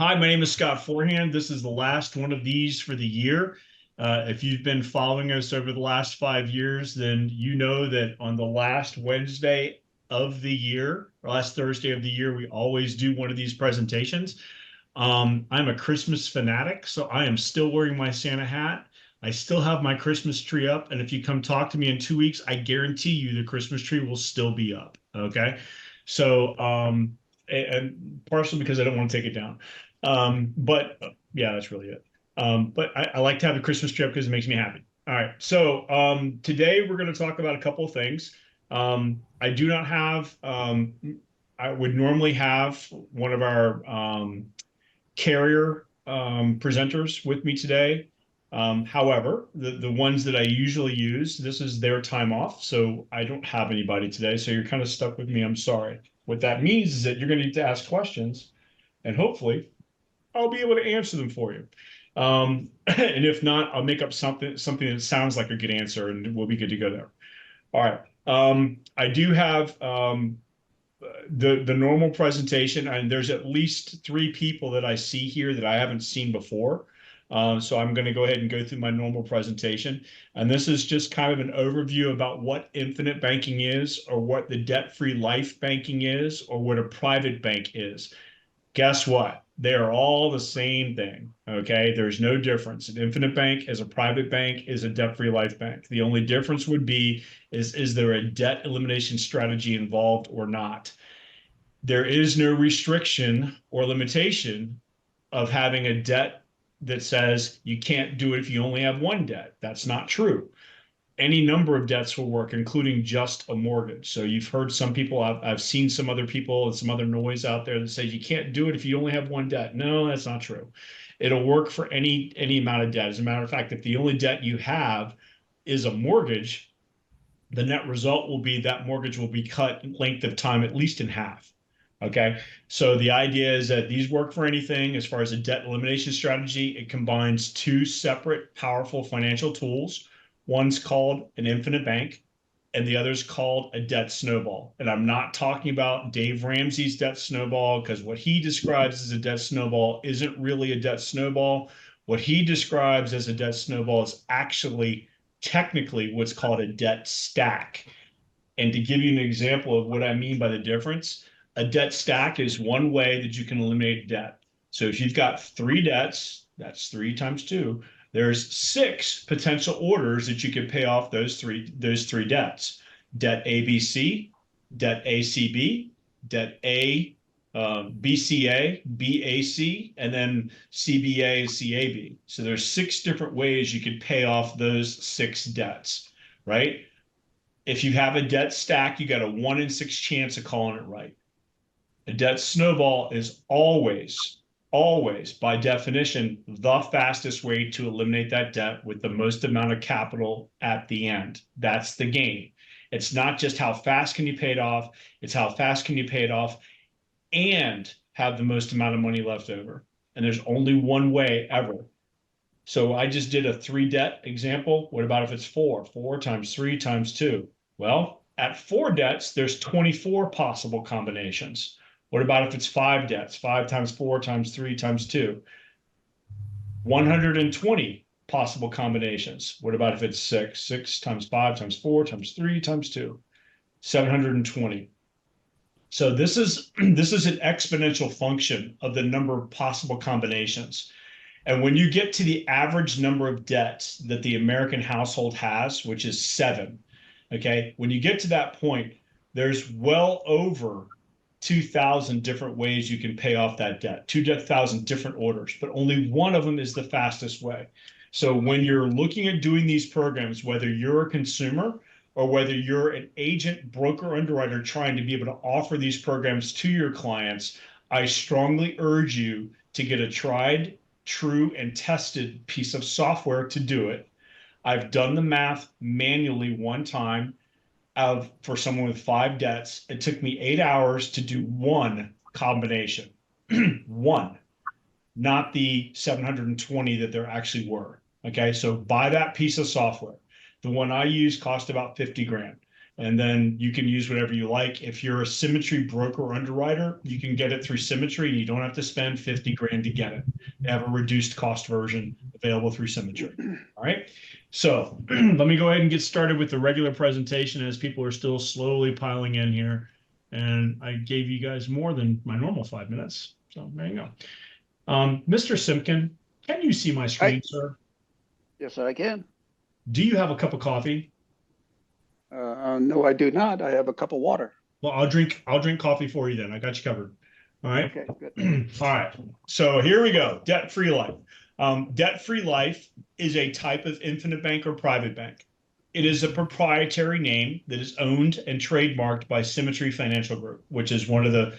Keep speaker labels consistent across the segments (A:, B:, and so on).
A: Hi, my name is Scott Forehand. This is the last one of these for the year. If you've been following us over the last 5 years, then you know that on the last Wednesday of the year, or last Thursday of the year, we always do one of these presentations. I'm a Christmas fanatic, so I am still wearing my Santa hat. I still have my Christmas tree up, and if you come talk to me in 2 weeks, I guarantee you the Christmas tree will still be up. Okay, so and partially because I don't want to take it down. But yeah, that's really it. But I like to have the Christmas tree up because it makes me happy. All right, so today we're going to talk about a couple of things. I do not have. I would normally have one of our carrier presenters with me today. However, the ones that I usually use, this is their time off, so I don't have anybody today. So you're kind of stuck with me. I'm sorry. What that means is that you're going to need to ask questions, and hopefully, I'll be able to answer them for you. And if not, I'll make up something that sounds like a good answer, and we'll be good to go there. All right. I do have the normal presentation, and there's at least three people that I see here that I haven't seen before. So I'm going to go ahead and go through my normal presentation. And this is just kind of an overview about what infinite banking is, or what the debt-free life banking is, or what a private bank is. Guess what? They are all the same thing. Okay. There's no difference. An infinite bank is a private bank, is a debt-free life bank. The only difference would be is there a debt elimination strategy involved or not? There is no restriction or limitation of having a debt that says you can't do it if you only have one debt. That's not true. Any number of debts will work, including just a mortgage. So you've heard some people, I've seen some other people and some other noise out there that says you can't do it if you only have one debt. No, that's not true. It'll work for any amount of debt. As a matter of fact, if the only debt you have is a mortgage, the net result will be that mortgage will be cut in length of time at least in half. Okay. So the idea is that these work for anything. As far as a debt elimination strategy, it combines two separate powerful financial tools. One's called an infinite bank, and the other's called a debt snowball. And I'm not talking about Dave Ramsey's debt snowball, because what he describes as a debt snowball isn't really a debt snowball. What he describes as a debt snowball is actually technically what's called a debt stack. And to give you an example of what I mean by the difference, a debt stack is one way that you can eliminate debt. So if you've got three debts, that's three times two. There's six potential orders that you can pay off those three debts: debt ABC, debt ACB, debt A, BCA, BAC, and then CBA, CAB. So there's six different ways you could pay off those six debts, right? If you have a debt stack, you got a 1 in 6 chance of calling it right. A debt snowball is always, by definition, the fastest way to eliminate that debt with the most amount of capital at the end. That's the game. It's not just how fast can you pay it off, it's how fast can you pay it off and have the most amount of money left over. And there's only one way ever. So I just did a three debt example. What about if it's four? Four times three times two. Well, at four debts, there's 24 possible combinations. What about if it's five debts? Five times four times three times two. 120 possible combinations. What about if it's six? Six times five times four times three times two. 720. So this is an exponential function of the number of possible combinations. And when you get to the average number of debts that the American household has, which is seven, okay, when you get to that point, there's well over 2,000 different ways you can pay off that debt, 2,000 different orders, but only one of them is the fastest way. So when you're looking at doing these programs, whether you're a consumer or whether you're an agent, broker, underwriter trying to be able to offer these programs to your clients, I strongly urge you to get a tried, true, and tested piece of software to do it. I've done the math manually one time for someone with five debts. It took me 8 hours to do one combination, one, not the 720 that there actually were. Okay, so buy that piece of software. The one I use cost about 50 grand. And then you can use whatever you like. If you're a Symmetry broker or underwriter, you can get it through Symmetry. And you don't have to spend 50 grand to get it. They have a reduced cost version available through Symmetry. All right. So let me go ahead and get started with the regular presentation as people are still slowly piling in here. And I gave you guys more than my normal 5 minutes. So there you go. Mr. Simpkin, can you see my screen, sir?
B: Yes, I can.
A: Do you have a cup of coffee?
B: No, I do not. I have a cup of water.
A: Well, I'll drink coffee for you then. I got you covered. All right.
B: Okay, good.
A: All right. So here we go. Debt-free life. Debt-free life is a type of infinite bank or private bank. It is a proprietary name that is owned and trademarked by Symmetry Financial Group, which is one of the,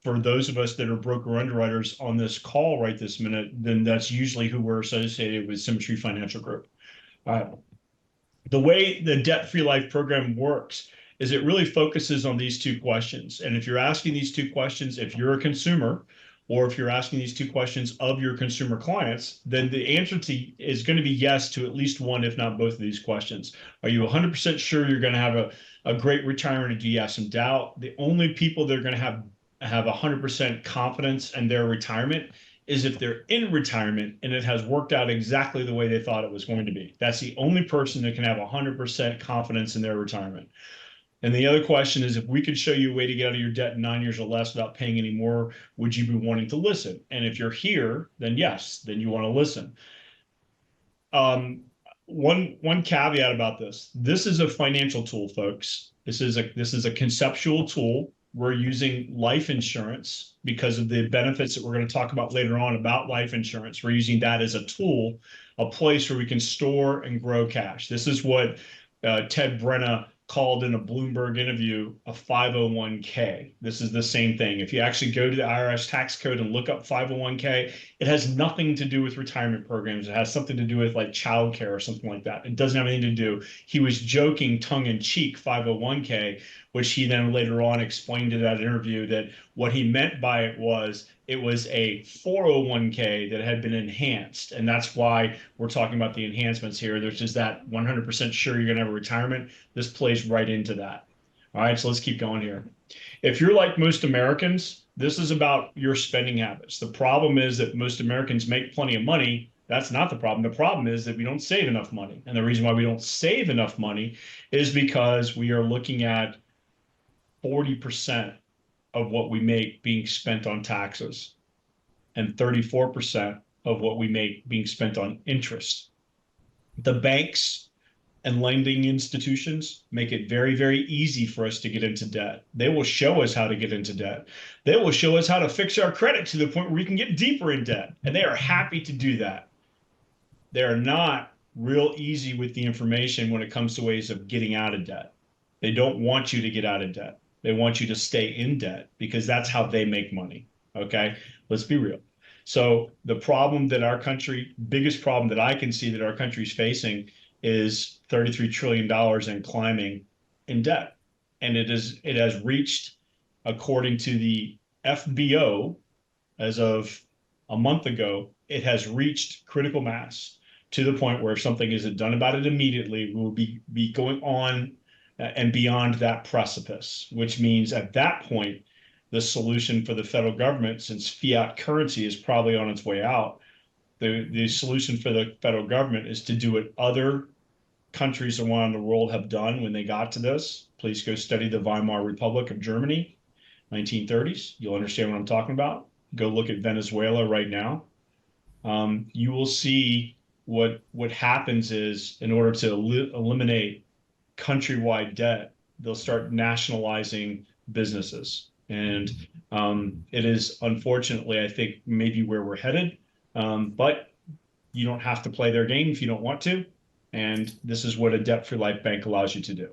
A: for those of us that are broker underwriters on this call right this minute, then that's usually who we're associated with, Symmetry Financial Group. The way the debt-free life program works is it really focuses on these two questions. And if you're asking these two questions, if you're a consumer, or if you're asking these two questions of your consumer clients, then the answer is going to be yes to at least one, if not both of these questions. Are you 100% sure you're going to have a great retirement, or do you have some doubt? The only people that are going to have 100% confidence in their retirement is if they're in retirement and it has worked out exactly the way they thought it was going to be. That's the only person that can have 100% confidence in their retirement. And the other question is, if we could show you a way to get out of your debt in 9 years or less without paying any more, would you be wanting to listen? And if you're here, then yes, then you want to listen. One caveat about this: this is a financial tool, folks. This is a conceptual tool. We're using life insurance because of the benefits that we're going to talk about later on about life insurance. We're using that as a tool, a place where we can store and grow cash. This is what Ted Brenna called in a Bloomberg interview a 501k. This is the same thing. If you actually go to the IRS tax code and look up 501k, it has nothing to do with retirement programs. It has something to do with like childcare or something like that. It doesn't have anything to do. He was joking tongue in cheek 501k, which he then later on explained in that interview that what he meant by it was a 401k that had been enhanced. And that's why we're talking about the enhancements here. There's just that 100% sure you're going to have a retirement. This plays right into that. All right, so let's keep going here. If you're like most Americans, this is about your spending habits. The problem is that most Americans make plenty of money. That's not the problem. The problem is that we don't save enough money. And the reason why we don't save enough money is because we are looking at 40% of what we make being spent on taxes and 34% of what we make being spent on interest. The banks and lending institutions make it very, very easy for us to get into debt. They will show us how to get into debt. They will show us how to fix our credit to the point where we can get deeper in debt. And they are happy to do that. They are not real easy with the information when it comes to ways of getting out of debt. They don't want you to get out of debt. They want you to stay in debt because that's how they make money. Okay, let's be real. So the problem that our country, biggest problem that I can see that our country is facing is $33 trillion and climbing in debt. And it has reached, according to the FBO, as of a month ago, it has reached critical mass to the point where if something isn't done about it immediately, we will be going on and beyond that precipice, which means at that point, the solution for the federal government, since fiat currency is probably on its way out, the solution for the federal government is to do what other countries around the world have done when they got to this. Please go study the Weimar Republic of Germany, 1930s. You'll understand what I'm talking about. Go look at Venezuela right now. You will see what happens is, in order to eliminate countrywide debt, they'll start nationalizing businesses. And it is, unfortunately, I think, maybe where we're headed. But you don't have to play their game if you don't want to. And this is what a debt-free life bank allows you to do.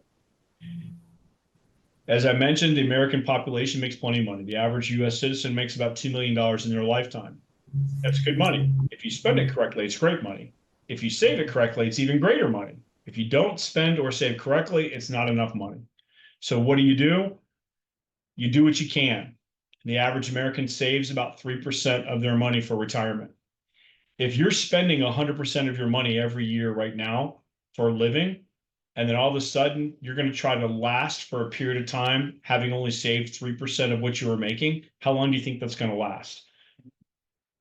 A: As I mentioned, the American population makes plenty of money. The average US citizen makes about $2 million in their lifetime. That's good money. If you spend it correctly, it's great money. If you save it correctly, it's even greater money. If you don't spend or save correctly, it's not enough money. So what do? You do what you can. The average American saves about 3% of their money for retirement. If you're spending 100% of your money every year right now for a living, and then all of a sudden you're going to try to last for a period of time, having only saved 3% of what you were making, how long do you think that's going to last?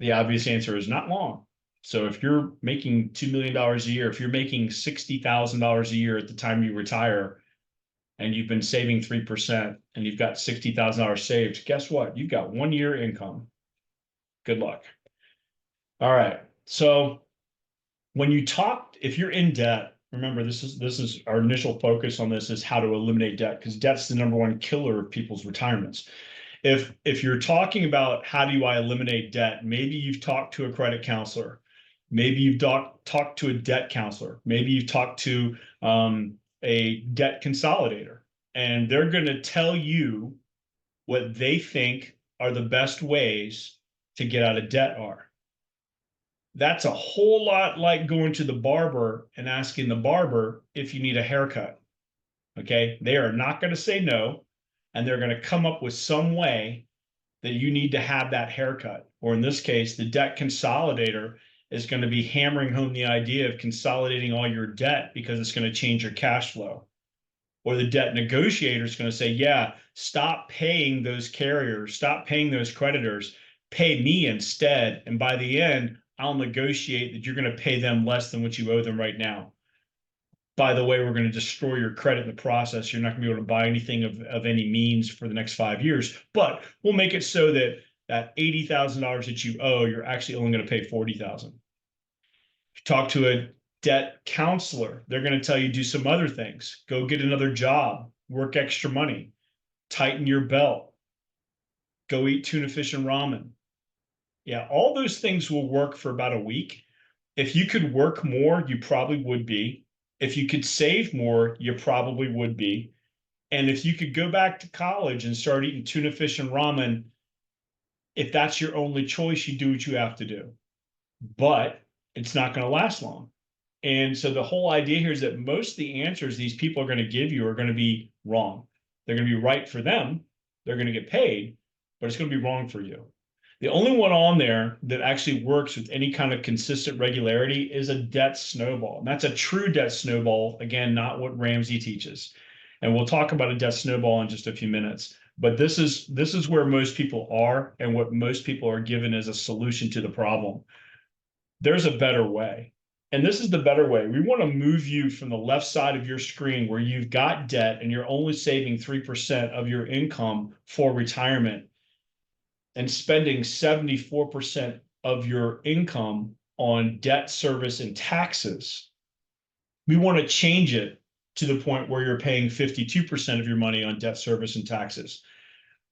A: The obvious answer is not long. So if you're making $2 million a year, if you're making $60,000 a year at the time you retire, and you've been saving 3% and you've got $60,000 saved, guess what? You've got 1 year income. Good luck. All right. So when you talk, if you're in debt, remember this is our initial focus on this is how to eliminate debt, because debt's the number one killer of people's retirements. If you're talking about how do I eliminate debt, maybe you've talked to a credit counselor, maybe you've talked to a debt counselor, maybe you've talked to a debt consolidator, and they're going to tell you what they think are the best ways to get out of debt are. That's a whole lot like going to the barber and asking the barber if you need a haircut. Okay. They are not going to say no, and they're going to come up with some way that you need to have that haircut. Or in this case, the debt consolidator is going to be hammering home the idea of consolidating all your debt because it's going to change your cash flow. Or the debt negotiator is going to say, yeah, stop paying those carriers, stop paying those creditors, pay me instead. And by the end, I'll negotiate that you're going to pay them less than what you owe them right now. By the way, we're going to destroy your credit in the process. You're not going to be able to buy anything of any means for the next 5 years, but we'll make it so that that $80,000 that you owe, you're actually only going to pay $40,000. If you talk to a debt counselor, they're going to tell you do some other things. Go get another job, work extra money, tighten your belt, go eat tuna fish and ramen. Yeah, all those things will work for about a week. If you could work more, you probably would be. If you could save more, you probably would be. And if you could go back to college and start eating tuna fish and ramen, if that's your only choice, you do what you have to do. But it's not going to last long. And so the whole idea here is that most of the answers these people are going to give you are going to be wrong. They're going to be right for them. They're going to get paid, but it's going to be wrong for you. The only one on there that actually works with any kind of consistent regularity is a debt snowball. And that's a true debt snowball. Again, not what Ramsey teaches. And we'll talk about a debt snowball in just a few minutes. But this is where most people are and what most people are given as a solution to the problem. There's a better way. And this is the better way. We want to move you from the left side of your screen where you've got debt and you're only saving 3% of your income for retirement and spending 74% of your income on debt service and taxes. We want to change it to the point where you're paying 52% of your money on debt service and taxes.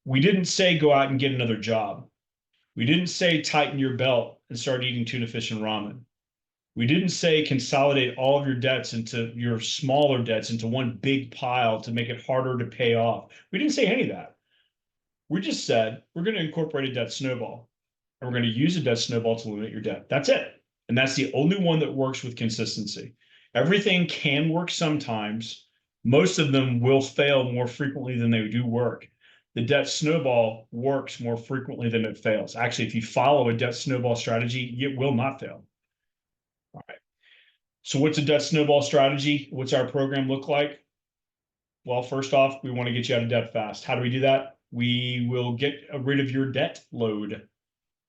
A: We didn't say go out and get another job. We didn't say tighten your belt and start eating tuna fish and ramen. We didn't say consolidate all of your debts into your smaller debts into one big pile to make it harder to pay off. We didn't say any of that. We just said we're going to incorporate a debt snowball, and we're going to use a debt snowball to limit your debt. That's it. And that's the only one that works with consistency. Everything can work sometimes. Most of them will fail more frequently than they do work. The debt snowball works more frequently than it fails. Actually, if you follow a debt snowball strategy, it will not fail. All right. So what's a debt snowball strategy? What's our program look like? Well, first off, we want to get you out of debt fast. How do we do that? We will get rid of your debt load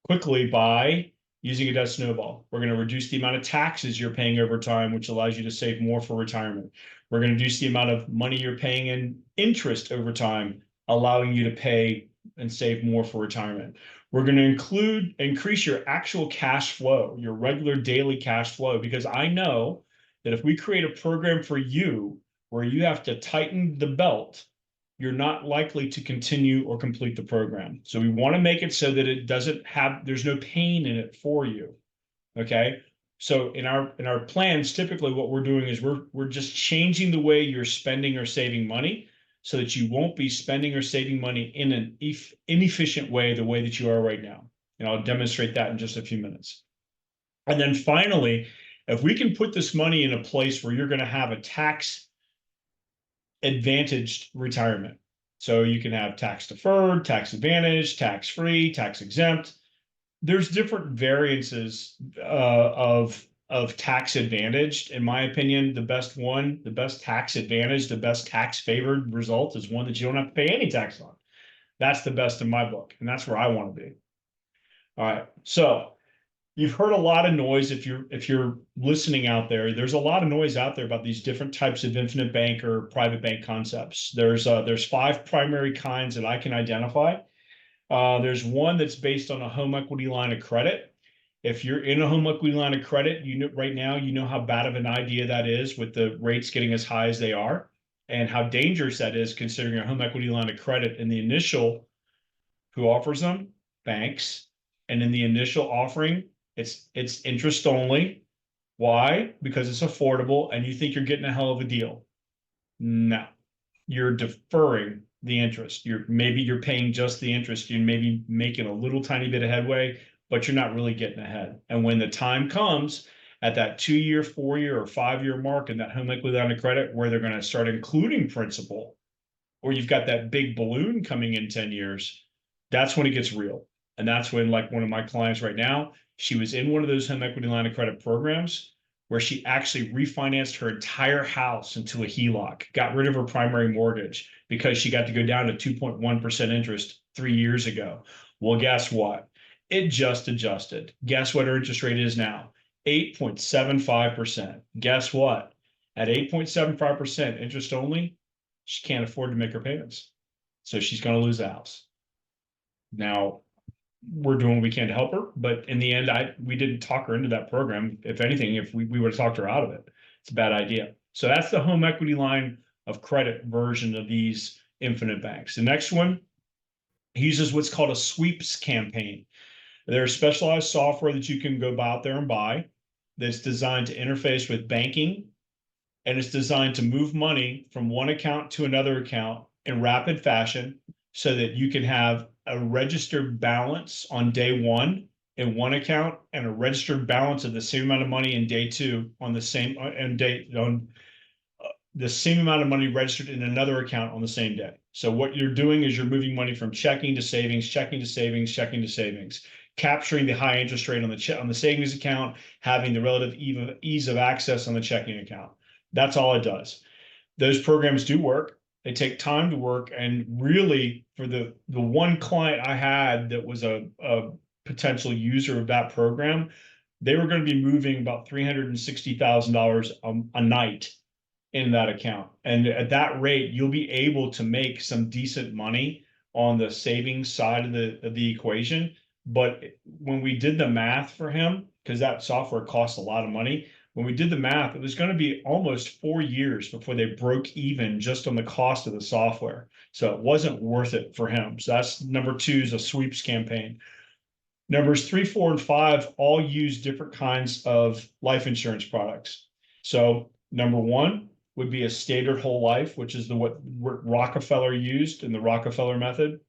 A: quickly by using a debt snowball. We're going to reduce the amount of taxes you're paying over time, which allows you to save more for retirement. We're going to reduce the amount of money you're paying in interest over time, allowing you to pay and save more for retirement. We're going to increase your actual cash flow, your regular daily cash flow, because I know that if we create a program for you where you have to tighten the belt, you're not likely to continue or complete the program. So we want to make it so that it doesn't have, there's no pain in it for you. Okay. So in our plans, typically what we're doing is we're just changing the way you're spending or saving money so that you won't be spending or saving money in an inefficient way, the way that you are right now. And I'll demonstrate that in just a few minutes. And then finally, if we can put this money in a place where you're going to have a tax advantaged retirement. So you can have tax deferred, tax advantaged, tax free, tax exempt. There's different variances of of tax advantaged. In my opinion, the best one, the best tax advantage, the best tax favored result is one that you don't have to pay any tax on. That's the best in my book, and that's where I want to be. All right. So you've heard a lot of noise if you're listening out there. There's a lot of noise out there about these different types of infinite bank or private bank concepts. There's 5 primary kinds that I can identify. There's one that's based on a home equity line of credit. If you're in a home equity line of credit, you know right now, you know how bad of an idea that is with the rates getting as high as they are, and how dangerous that is considering a home equity line of credit in the initial, who offers them? Banks. And in the initial offering, it's interest only. Why? Because it's affordable and you think you're getting a hell of a deal. No, you're deferring the interest. Maybe you're paying just the interest. You may be making a little tiny bit of headway, but you're not really getting ahead. And when the time comes at that 2-year, 4-year, or 5-year mark in that home equity line of credit where they're going to start including principal, or you've got that big balloon coming in 10 years, that's when it gets real. And that's when, like one of my clients right now, she was in one of those home equity line of credit programs where she actually refinanced her entire house into a HELOC, got rid of her primary mortgage because she got to go down to 2.1% interest 3 years ago. Well, guess what? It just adjusted. Guess what her interest rate is now? 8.75%. Guess what? At 8.75% interest only, she can't afford to make her payments. So she's going to lose the house. Now, we're doing what we can to help her, but in the end, we didn't talk her into that program. If anything, if we would have talked her out of it, it's a bad idea. So that's the home equity line of credit version of these infinite banks. The next one, he uses what's called a sweeps campaign. There's specialized software that you can go out there and buy that's designed to interface with banking, and it's designed to move money from one account to another account in rapid fashion so that you can have a registered balance on day one in one account and a registered balance of the same amount of money in day two on the same the same amount of money registered in another account on the same day. So what you're doing is you're moving money from checking to savings, checking to savings, checking to savings, capturing the high interest rate on the savings account, having the relative ease of access on the checking account. That's all it does. Those programs do work. They take time to work. And really, for the one client I had that was a potential user of that program, they were going to be moving about $360,000 a night in that account. And at that rate, you'll be able to make some decent money on the savings side of the equation. But when we did the math for him, because that software costs a lot of money, when we did the math, it was going to be almost 4 years before they broke even just on the cost of the software. So it wasn't worth it for him. So that's number 2 is a sweeps campaign. Numbers 3, 4, and 5 all use different kinds of life insurance products. So number 1 would be a standard whole life, which is what Rockefeller used in the Rockefeller method.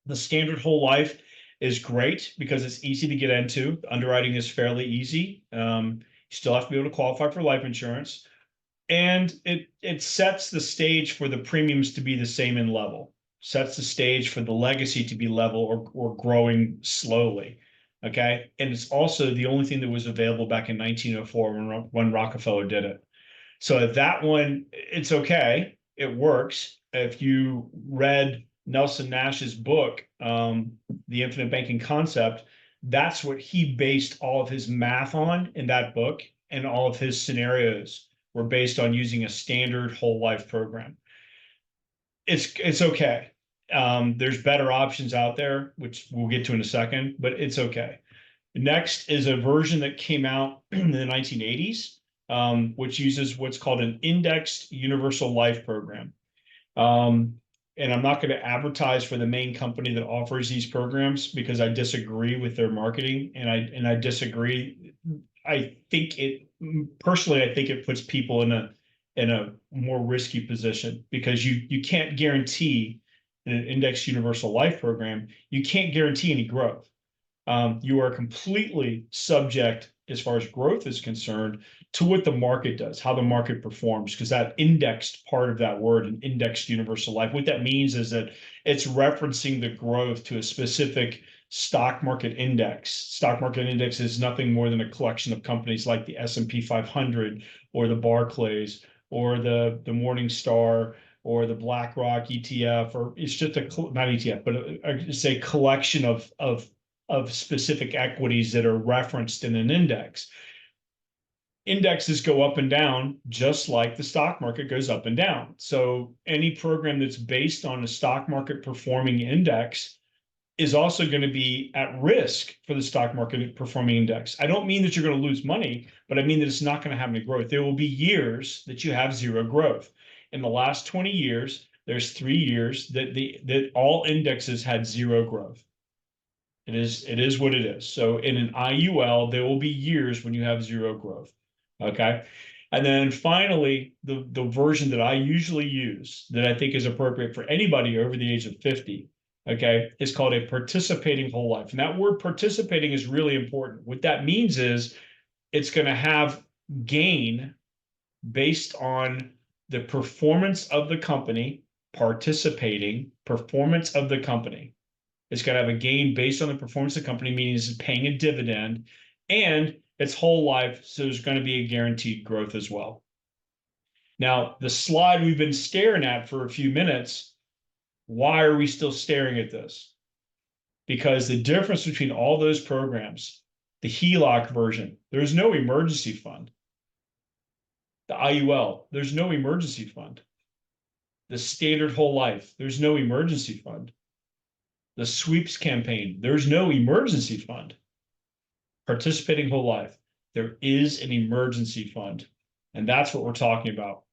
A: The standard whole life is great because it's easy to get into. The underwriting is fairly easy. You still have to be able to qualify for life insurance. And it sets the stage for the premiums to be the same in level, sets the stage for the legacy to be level or growing slowly. Okay. And it's also the only thing that was available back in 1904 when Rockefeller did it. So that one, it's okay. It works. If you read Nelson Nash's book, The Infinite Banking Concept, that's what he based all of his math on in that book, and all of his scenarios were based on using a standard whole life program. It's okay. There's better options out there, which we'll get to in a second, but it's okay. Next is a version that came out in the 1980s, which uses what's called an indexed universal life program. And I'm not going to advertise for the main company that offers these programs because I disagree with their marketing, and I disagree. I think it puts people in a more risky position because you can't guarantee in an indexed universal life program, you can't guarantee any growth. You are completely subject, as far as growth is concerned, to what the market does, how the market performs, because that indexed part of that word, an indexed universal life, what that means is that it's referencing the growth to a specific stock market index. Stock market index is nothing more than a collection of companies like the S&P 500 or the Barclays or the Morningstar or the BlackRock ETF, or it's just not ETF, but it's a collection of specific equities that are referenced in an index. Indexes go up and down just like the stock market goes up and down. So any program that's based on a stock market performing index is also going to be at risk for the stock market performing index. I don't mean that you're going to lose money, but I mean that it's not going to have any growth. There will be years that you have zero growth. In the last 20 years, there's 3 years that all indexes had zero growth. It is what it is. So in an IUL, there will be years when you have zero growth. Okay. And then finally, the version that I usually use that I think is appropriate for anybody over the age of 50, okay, is called a participating whole life. And that word participating is really important. What that means is it's going to have gain based on the performance of the company, participating performance of the company. It's going to have a gain based on the performance of the company, meaning it's paying a dividend, and its whole life. So there's going to be a guaranteed growth as well. Now, the slide we've been staring at for a few minutes, why are we still staring at this? Because the difference between all those programs, the HELOC version, there's no emergency fund. The IUL, there's no emergency fund. The standard whole life, there's no emergency fund. The sweeps campaign, there's no emergency fund. Participating whole life, there is an emergency fund. And that's what we're talking about.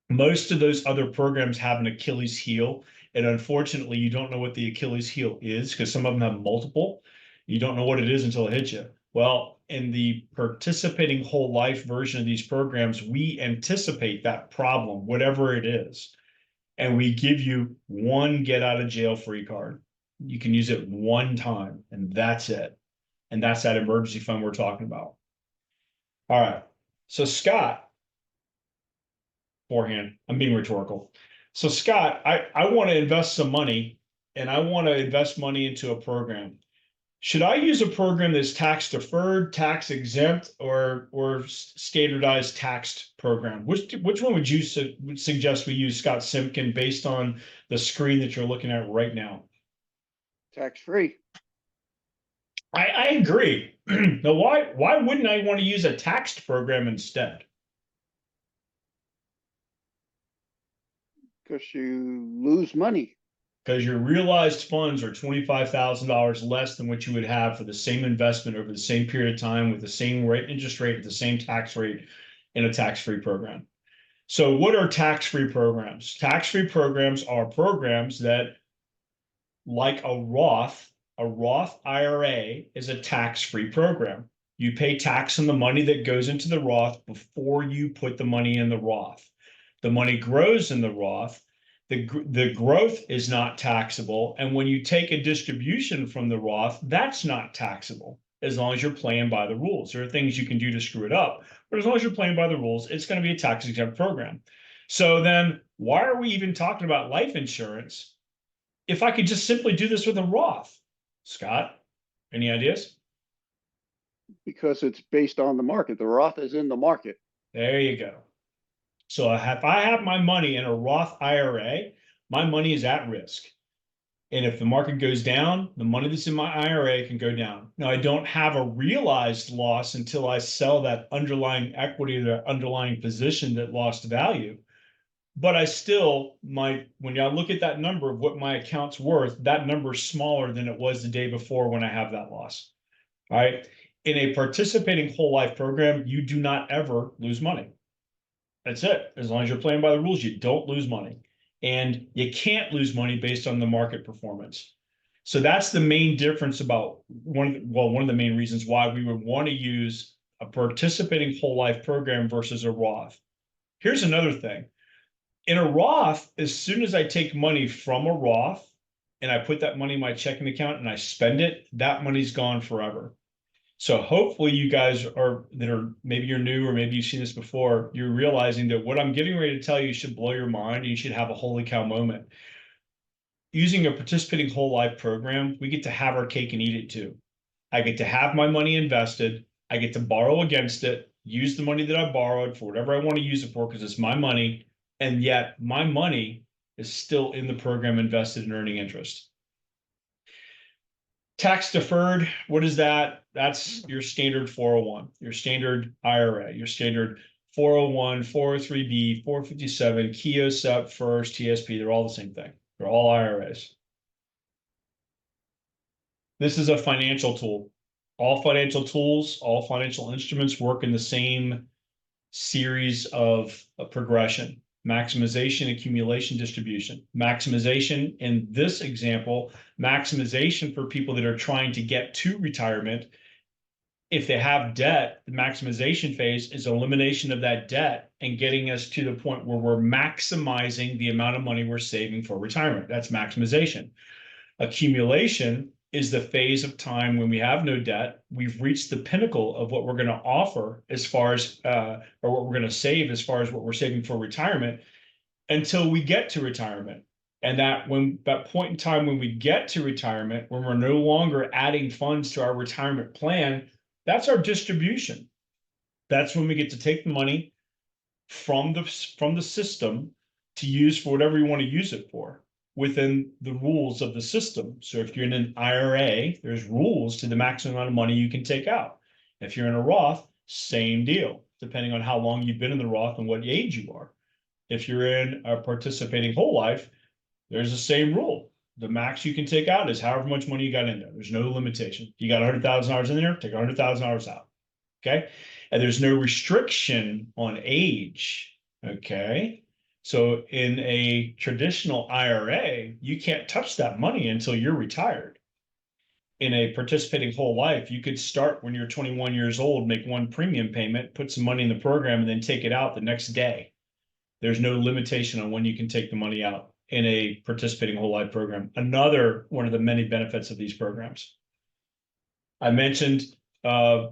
A: Most of those other programs have an Achilles heel. And unfortunately, you don't know what the Achilles heel is because some of them have multiple. You don't know what it is until it hits you. Well, in the participating whole life version of these programs, we anticipate that problem, whatever it is. And we give you one get out of jail free card. You can use it one time, and that's it. And that's that emergency fund we're talking about. All right. So Scott Forehand, I'm being rhetorical. So Scott, I want to invest some money, and I want to invest money into a program. Should I use a program that's tax deferred, tax exempt, or standardized taxed program? Which one would you suggest we use, Scott Simpkin, based on the screen that you're looking at right now?
B: Tax-free.
A: I agree. Now, why wouldn't I want to use a taxed program instead?
B: Because you lose money.
A: Because your realized funds are $25,000 less than what you would have for the same investment over the same period of time with the same interest rate, at the same tax rate in a tax-free program. So what are tax-free programs? Tax-free programs are programs that, like a Roth IRA is a tax-free program. You pay tax on the money that goes into the Roth before you put the money in the Roth. The money grows in the Roth. The growth is not taxable. And when you take a distribution from the Roth, that's not taxable as long as you're playing by the rules. There are things you can do to screw it up, but as long as you're playing by the rules, it's going to be a tax exempt program. So then why are we even talking about life insurance if I could just simply do this with a Roth? Scott, any ideas?
B: Because it's based on the market. The Roth is in the market.
A: There you go. So if I have my money in a Roth IRA, my money is at risk. And if the market goes down, the money that's in my IRA can go down. Now, I don't have a realized loss until I sell that underlying equity, the underlying position that lost value. But I still might, when I look at that number of what my account's worth, that number is smaller than it was the day before when I have that loss. All right. In a participating whole life program, you do not ever lose money. That's it. As long as you're playing by the rules, you don't lose money. And you can't lose money based on the market performance. So that's the main difference about one of the main reasons why we would want to use a participating whole life program versus a Roth. Here's another thing. In a Roth, as soon as I take money from a Roth and I put that money in my checking account and I spend it, that money's gone forever. So hopefully you guys maybe you're new or maybe you've seen this before, you're realizing that what I'm getting ready to tell you should blow your mind and you should have a holy cow moment. using a participating whole life program, we get to have our cake and eat it too. I get to have my money invested. I get to borrow against it, use the money that I borrowed for whatever I want to use it for because it's my money. And yet my money is still in the program invested and earning interest. Tax deferred, what is that? That's your standard 401, your standard IRA, your standard 401, 403B, 457, KEOSEP, FIRST, TSP. They're all the same thing. They're all IRAs. This is a financial tool. All financial tools, all financial instruments work in the same series of progression: maximization, accumulation, distribution. Maximization in this example, maximization for people that are trying to get to retirement. If they have debt, the maximization phase is elimination of that debt and getting us to the point where we're maximizing the amount of money we're saving for retirement. That's maximization. Accumulation is the phase of time when we have no debt. We've reached the pinnacle of what we're going to offer as far as, or what we're going to save as far as what we're saving for retirement until we get to retirement. And that point in time when we get to retirement, when we're no longer adding funds to our retirement plan, that's our distribution. That's when we get to take the money from the system to use for whatever you want to use it for within the rules of the system. So if you're in an IRA, there's rules to the maximum amount of money you can take out. If you're in a Roth, same deal, depending on how long you've been in the Roth and what age you are. If you're in a participating whole life, there's the same rule. The max you can take out is however much money you got in there. There's no limitation. If you got $100,000 in there, take $100,000 out. Okay. And there's no restriction on age. Okay. So in a traditional IRA, you can't touch that money until you're retired. In a participating whole life, you could start when you're 21 years old, make one premium payment, put some money in the program, and then take it out the next day. There's no limitation on when you can take the money out in a participating whole life program. Another one of the many benefits of these programs. I mentioned I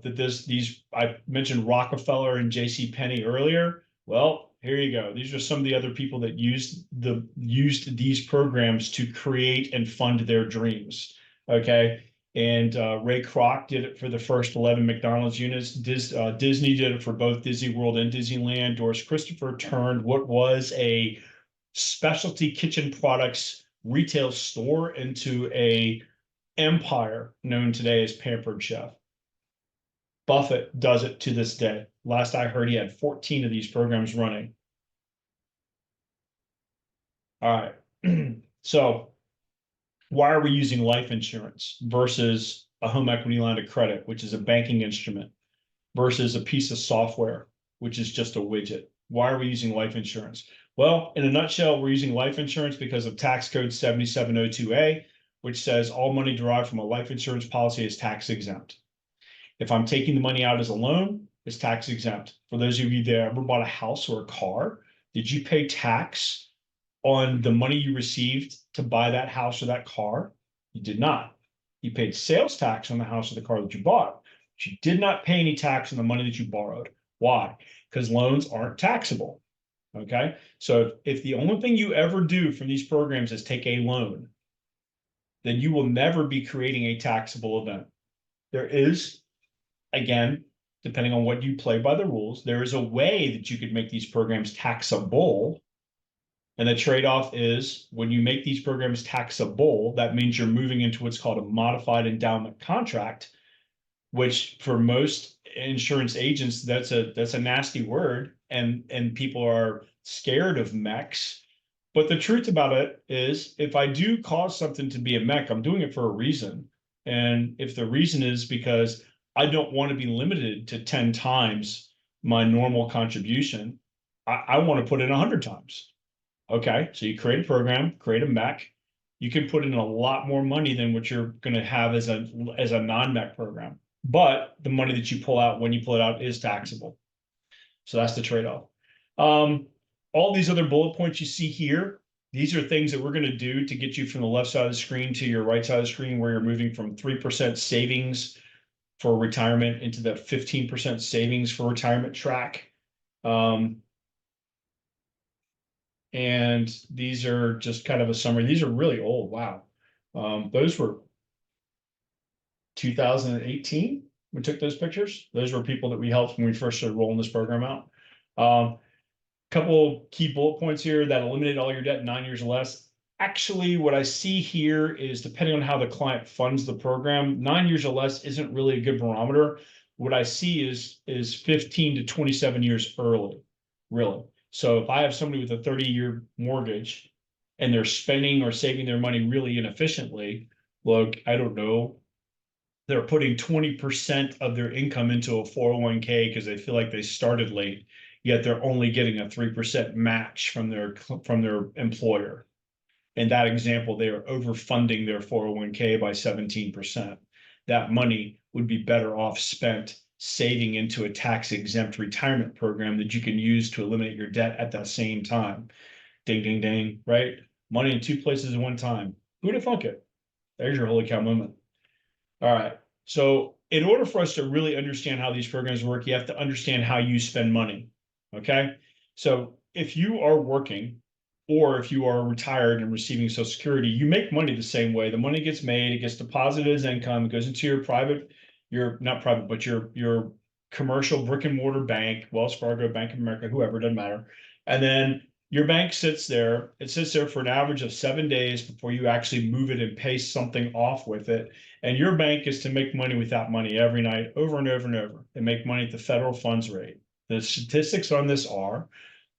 A: mentioned Rockefeller and J.C. Penney earlier. Well, here you go. These are some of the other people that used these programs to create and fund their dreams. Okay. And Ray Kroc did it for the first 11 McDonald's units. Disney did it for both Disney World and Disneyland. Doris Christopher turned what was a specialty kitchen products retail store into a empire known today as Pampered Chef. Buffett does it to this day. Last I heard, he had 14 of these programs running. All right. So why are we using life insurance versus a home equity line of credit, which is a banking instrument, versus a piece of software, which is just a widget? Why are we using life insurance? Well, in a nutshell, we're using life insurance because of tax code 7702A, which says all money derived from a life insurance policy is tax exempt. If I'm taking the money out as a loan, it's tax exempt. For those of you that ever bought a house or a car, did you pay tax on the money you received to buy that house or that car? You did not. You paid sales tax on the house or the car that you bought, but you did not pay any tax on the money that you borrowed. Why? Because loans aren't taxable. Okay. So if the only thing you ever do from these programs is take a loan, then you will never be creating a taxable event. There is, again, depending on what you play by the rules, there is a way that you could make these programs taxable. And the trade-off is when you make these programs taxable, that means you're moving into what's called a modified endowment contract, which for most insurance agents, that's a nasty word, and people are scared of MECs. But the truth about it is, if I do cause something to be a MEC, I'm doing it for a reason. And if the reason is because I don't want to be limited to 10 times my normal contribution, I want to put in 100 times. Okay, so you create a program, create a MEC. You can put in a lot more money than what you're going to have as a non-MEC program. But the money that you pull out when you pull it out is taxable. So that's the trade-off. All these other bullet points you see here, these are things that we're going to do to get you from the left side of the screen to your right side of the screen, where you're moving from 3% savings for retirement into the 15% savings for retirement track. And these are just kind of a summary. These are really old. Wow. Those were 2018. We took those pictures. Those were people that we helped when we first started rolling this program out. Couple key bullet points here that eliminate all your debt in 9 years or less. Actually, what I see here is depending on how the client funds the program, 9 years or less isn't really a good barometer. What I see is 15 to 27 years early, really. So if I have somebody with a 30-year mortgage and they're spending or saving their money really inefficiently, look, I don't know, they're putting 20% of their income into a 401k because they feel like they started late, yet they're only getting a 3% match from their employer. In that example, they are overfunding their 401k by 17%. That money would be better off spent saving into a tax-exempt retirement program that you can use to eliminate your debt at the same time. Ding, ding, ding, right? Money in two places at one time. Who'd have thunk it? There's your holy cow moment. All right. So in order for us to really understand how these programs work, you have to understand how you spend money. Okay. So if you are working or if you are retired and receiving Social Security, you make money the same way. The money gets made, it gets deposited as income, it goes into your private, your not private, but your commercial brick and mortar bank, Wells Fargo, Bank of America, whoever, doesn't matter. And then your bank sits there. It sits there for an average of 7 days before you actually move it and pay something off with it. And your bank is to make money with that money every night, over and over and over. They make money at the federal funds rate. The statistics on this are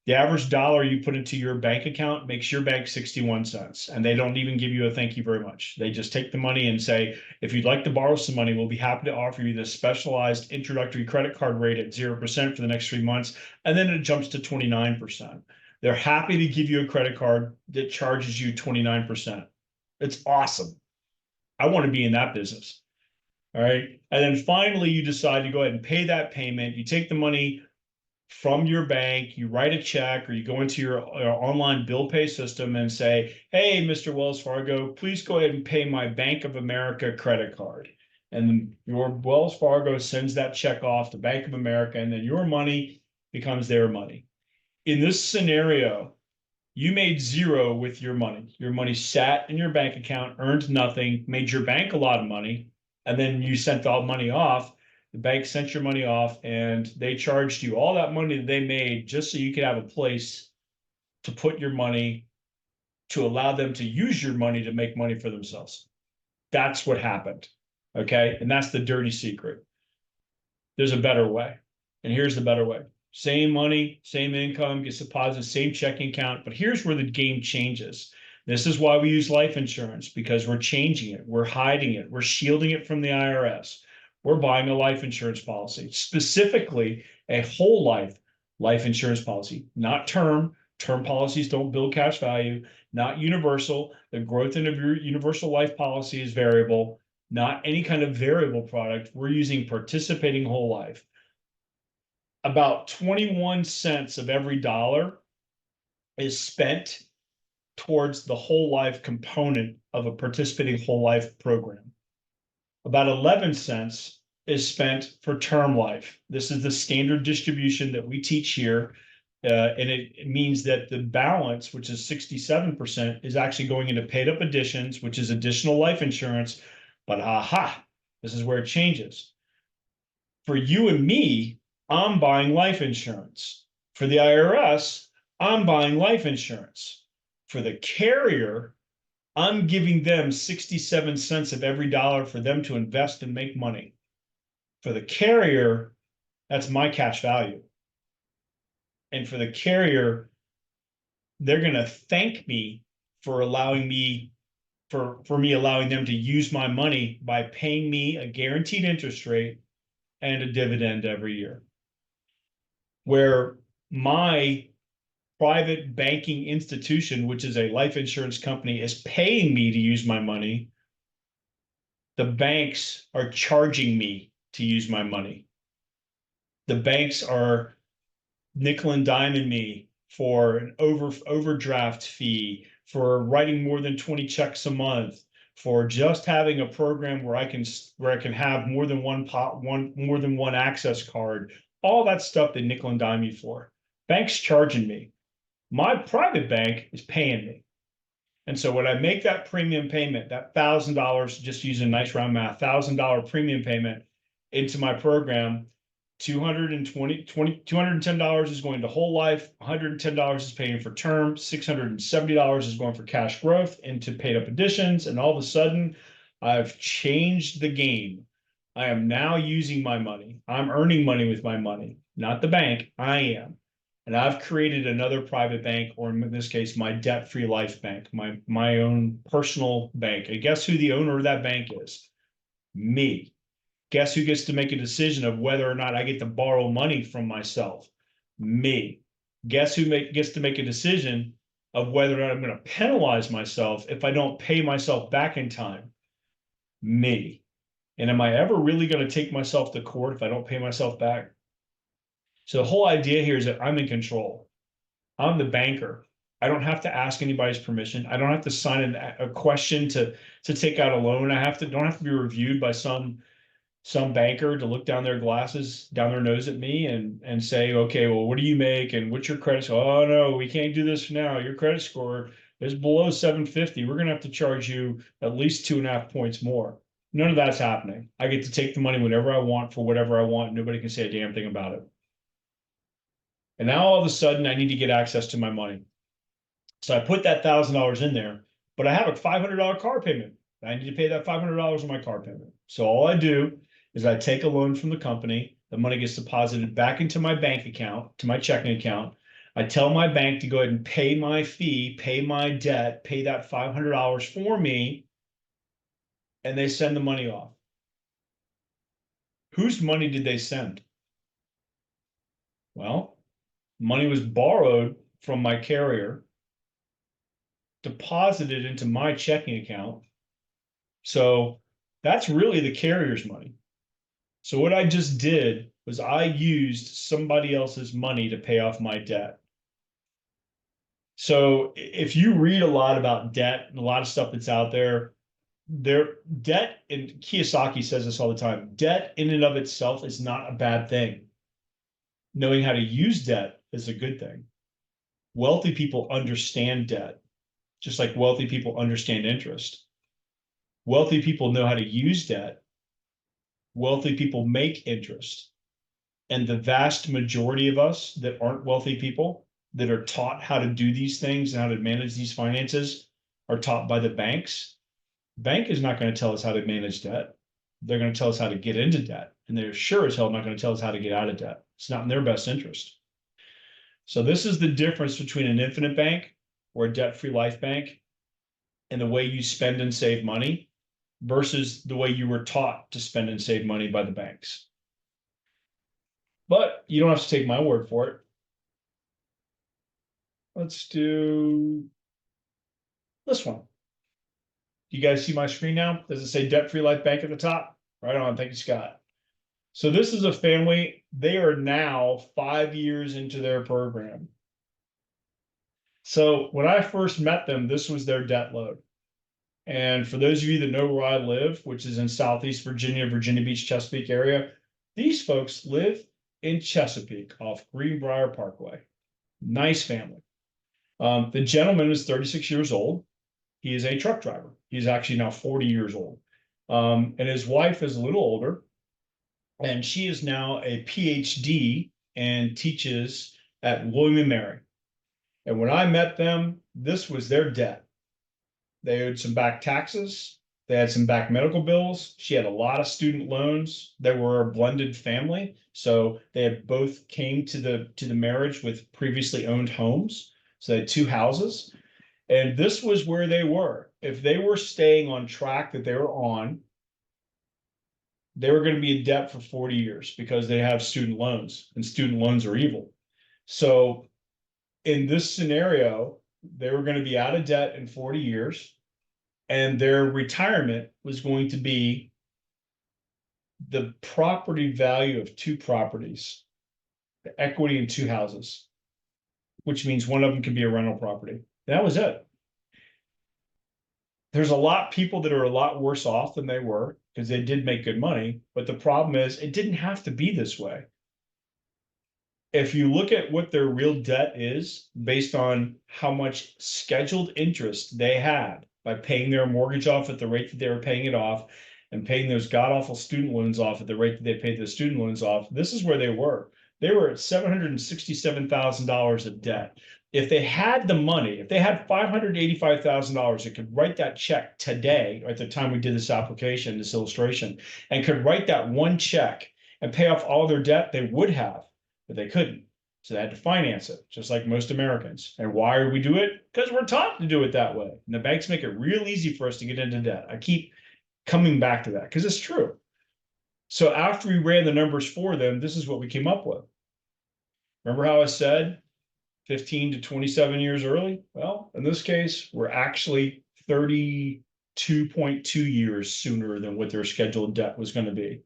A: the average dollar you put into your bank account makes your bank 61 cents. And they don't even give you a thank you very much. They just take the money and say, if you'd like to borrow some money, we'll be happy to offer you this specialized introductory credit card rate at 0% for the next 3 months. And then it jumps to 29%. They're happy to give you a credit card that charges you 29%. It's awesome. I want to be in that business. All right. And then finally, you decide to go ahead and pay that payment. You take the money from your bank, you write a check, or you go into your online bill pay system and say, hey, Mr. Wells Fargo, please go ahead and pay my Bank of America credit card. And your Wells Fargo sends that check off to Bank of America, and then your money becomes their money. In this scenario, you made zero with your money. Your money sat in your bank account, earned nothing, made your bank a lot of money, and then you sent all money off. The bank sent your money off and they charged you all that money that they made just so you could have a place to put your money to allow them to use your money to make money for themselves. That's what happened. Okay. And that's the dirty secret. There's a better way. And here's the better way. Same money, same income, gets deposited, same checking account. But here's where the game changes. This is why we use life insurance, because we're changing it, we're hiding it, we're shielding it from the IRS. We're buying a life insurance policy, specifically a whole life insurance policy, not term. Term policies don't build cash value, not universal. The growth in a universal life policy is variable, not any kind of variable product. We're using participating whole life. About 21 cents of every dollar is spent towards the whole life component of a participating whole life program. About 11 cents is spent for term life. This is the standard distribution that we teach here. And it means that the balance, which is 67%, is actually going into paid up additions, which is additional life insurance. But aha, this is where it changes. For you and me, I'm buying life insurance. For the IRS, I'm buying life insurance. For the carrier, I'm giving them 67 cents of every dollar for them to invest and make money. For the carrier, that's my cash value. And for the carrier, they're going to thank me for allowing me, for me allowing them to use my money by paying me a guaranteed interest rate and a dividend every year. Where my private banking institution, which is a life insurance company, is paying me to use my money, the banks are charging me to use my money. The banks are nickel and diming me for an overdraft fee, for writing more than 20 checks a month, for just having a program where I can have more than one access card, all that stuff they nickel and dime me for. Banks charging me. My private bank is paying me. And so when I make that premium payment, that $1,000, just using nice round math, $1,000 premium payment into my program, $210 is going to whole life, $110 is paying for term, $670 is going for cash growth into paid up additions. And all of a sudden, I've changed the game. I am now using my money. I'm earning money with my money, not the bank. I am. And I've created another private bank, or in this case, my debt-free life bank, my own personal bank. And guess who the owner of that bank is? Me. Guess who gets to make a decision of whether or not I get to borrow money from myself? Me. Guess who gets to make a decision of whether or not I'm going to penalize myself if I don't pay myself back in time? Me. And am I ever really going to take myself to court if I don't pay myself back? So the whole idea here is that I'm in control. I'm the banker. I don't have to ask anybody's permission. I don't have to sign a question to take out a loan. I don't have to be reviewed by some banker to look down their glasses, down their nose at me and say, okay, well, what do you make and what's your credit score? Oh no, we can't do this now. Your credit score is below 750. We're gonna have to charge you at least 2.5 points more. None of that's happening. I get to take the money whenever I want for whatever I want. Nobody can say a damn thing about it. And now all of a sudden I need to get access to my money. So I put that $1,000 in there, but I have a $500 car payment. I need to pay that $500 on my car payment. So all I do is I take a loan from the company. The money gets deposited back into my bank account, to my checking account. I tell my bank to go ahead and pay my fee, pay my debt, pay that $500 for me, and they send the money off. Whose money did they send? Well, money was borrowed from my carrier, deposited into my checking account. So that's really the carrier's money. So what I just did was I used somebody else's money to pay off my debt. So if you read a lot about debt and a lot of stuff that's out there, debt, and Kiyosaki says this all the time, debt in and of itself is not a bad thing. Knowing how to use debt is a good thing. Wealthy people understand debt, just like wealthy people understand interest. Wealthy people know how to use debt. Wealthy people make interest. And the vast majority of us that aren't wealthy people, that are taught how to do these things and how to manage these finances, are taught by the banks. Bank is not going to tell us how to manage debt. They're going to tell us how to get into debt. And they're sure as hell not going to tell us how to get out of debt. It's not in their best interest. So this is the difference between an infinite bank or a debt-free life bank and the way you spend and save money versus the way you were taught to spend and save money by the banks. But you don't have to take my word for it. Let's do this one. You guys see my screen now? Does it say debt-free life bank at the top? Right on. Thank you, Scott. So this is a family. They are now 5 years into their program. So when I first met them, this was their debt load. And for those of you that know where I live, which is in Southeast Virginia, Virginia Beach, Chesapeake area, these folks live in Chesapeake off Greenbrier Parkway. Nice family. The gentleman is 36 years old. He is a truck driver. He's actually now 40 years old. And his wife is a little older, and she is now a PhD and teaches at William & Mary. And when I met them, this was their debt. They owed some back taxes. They had some back medical bills. She had a lot of student loans. They were a blended family. So they had both came to the marriage with previously owned homes. So they had 2 houses. And this was where they were. If they were staying on track that they were on, they were going to be in debt for 40 years because they have student loans, and student loans are evil. So in this scenario, they were going to be out of debt in 40 years, and their retirement was going to be the property value of 2 properties, the equity in 2 houses, which means one of them could be a rental property. That was it. There's a lot of people that are a lot worse off than they were because they did make good money. But the problem is it didn't have to be this way. if you look at what their real debt is based on how much scheduled interest they had by paying their mortgage off at the rate that they were paying it off and paying those god awful student loans off at the rate that they paid the student loans off, this is where they were. They were at $767,000 of debt. If they had the money, if they had $585,000, they could write that check today, at the time we did this application, this illustration, and could write that one check and pay off all their debt, they would have, but they couldn't. So they had to finance it, just like most Americans. And why do we do it? Because we're taught to do it that way. And the banks make it real easy for us to get into debt. I keep coming back to that because it's true. So after we ran the numbers for them, this is what we came up with. Remember how I said 15 to 27 years early? Well, in this case, we're actually 32.2 years sooner than what their scheduled debt was going to be.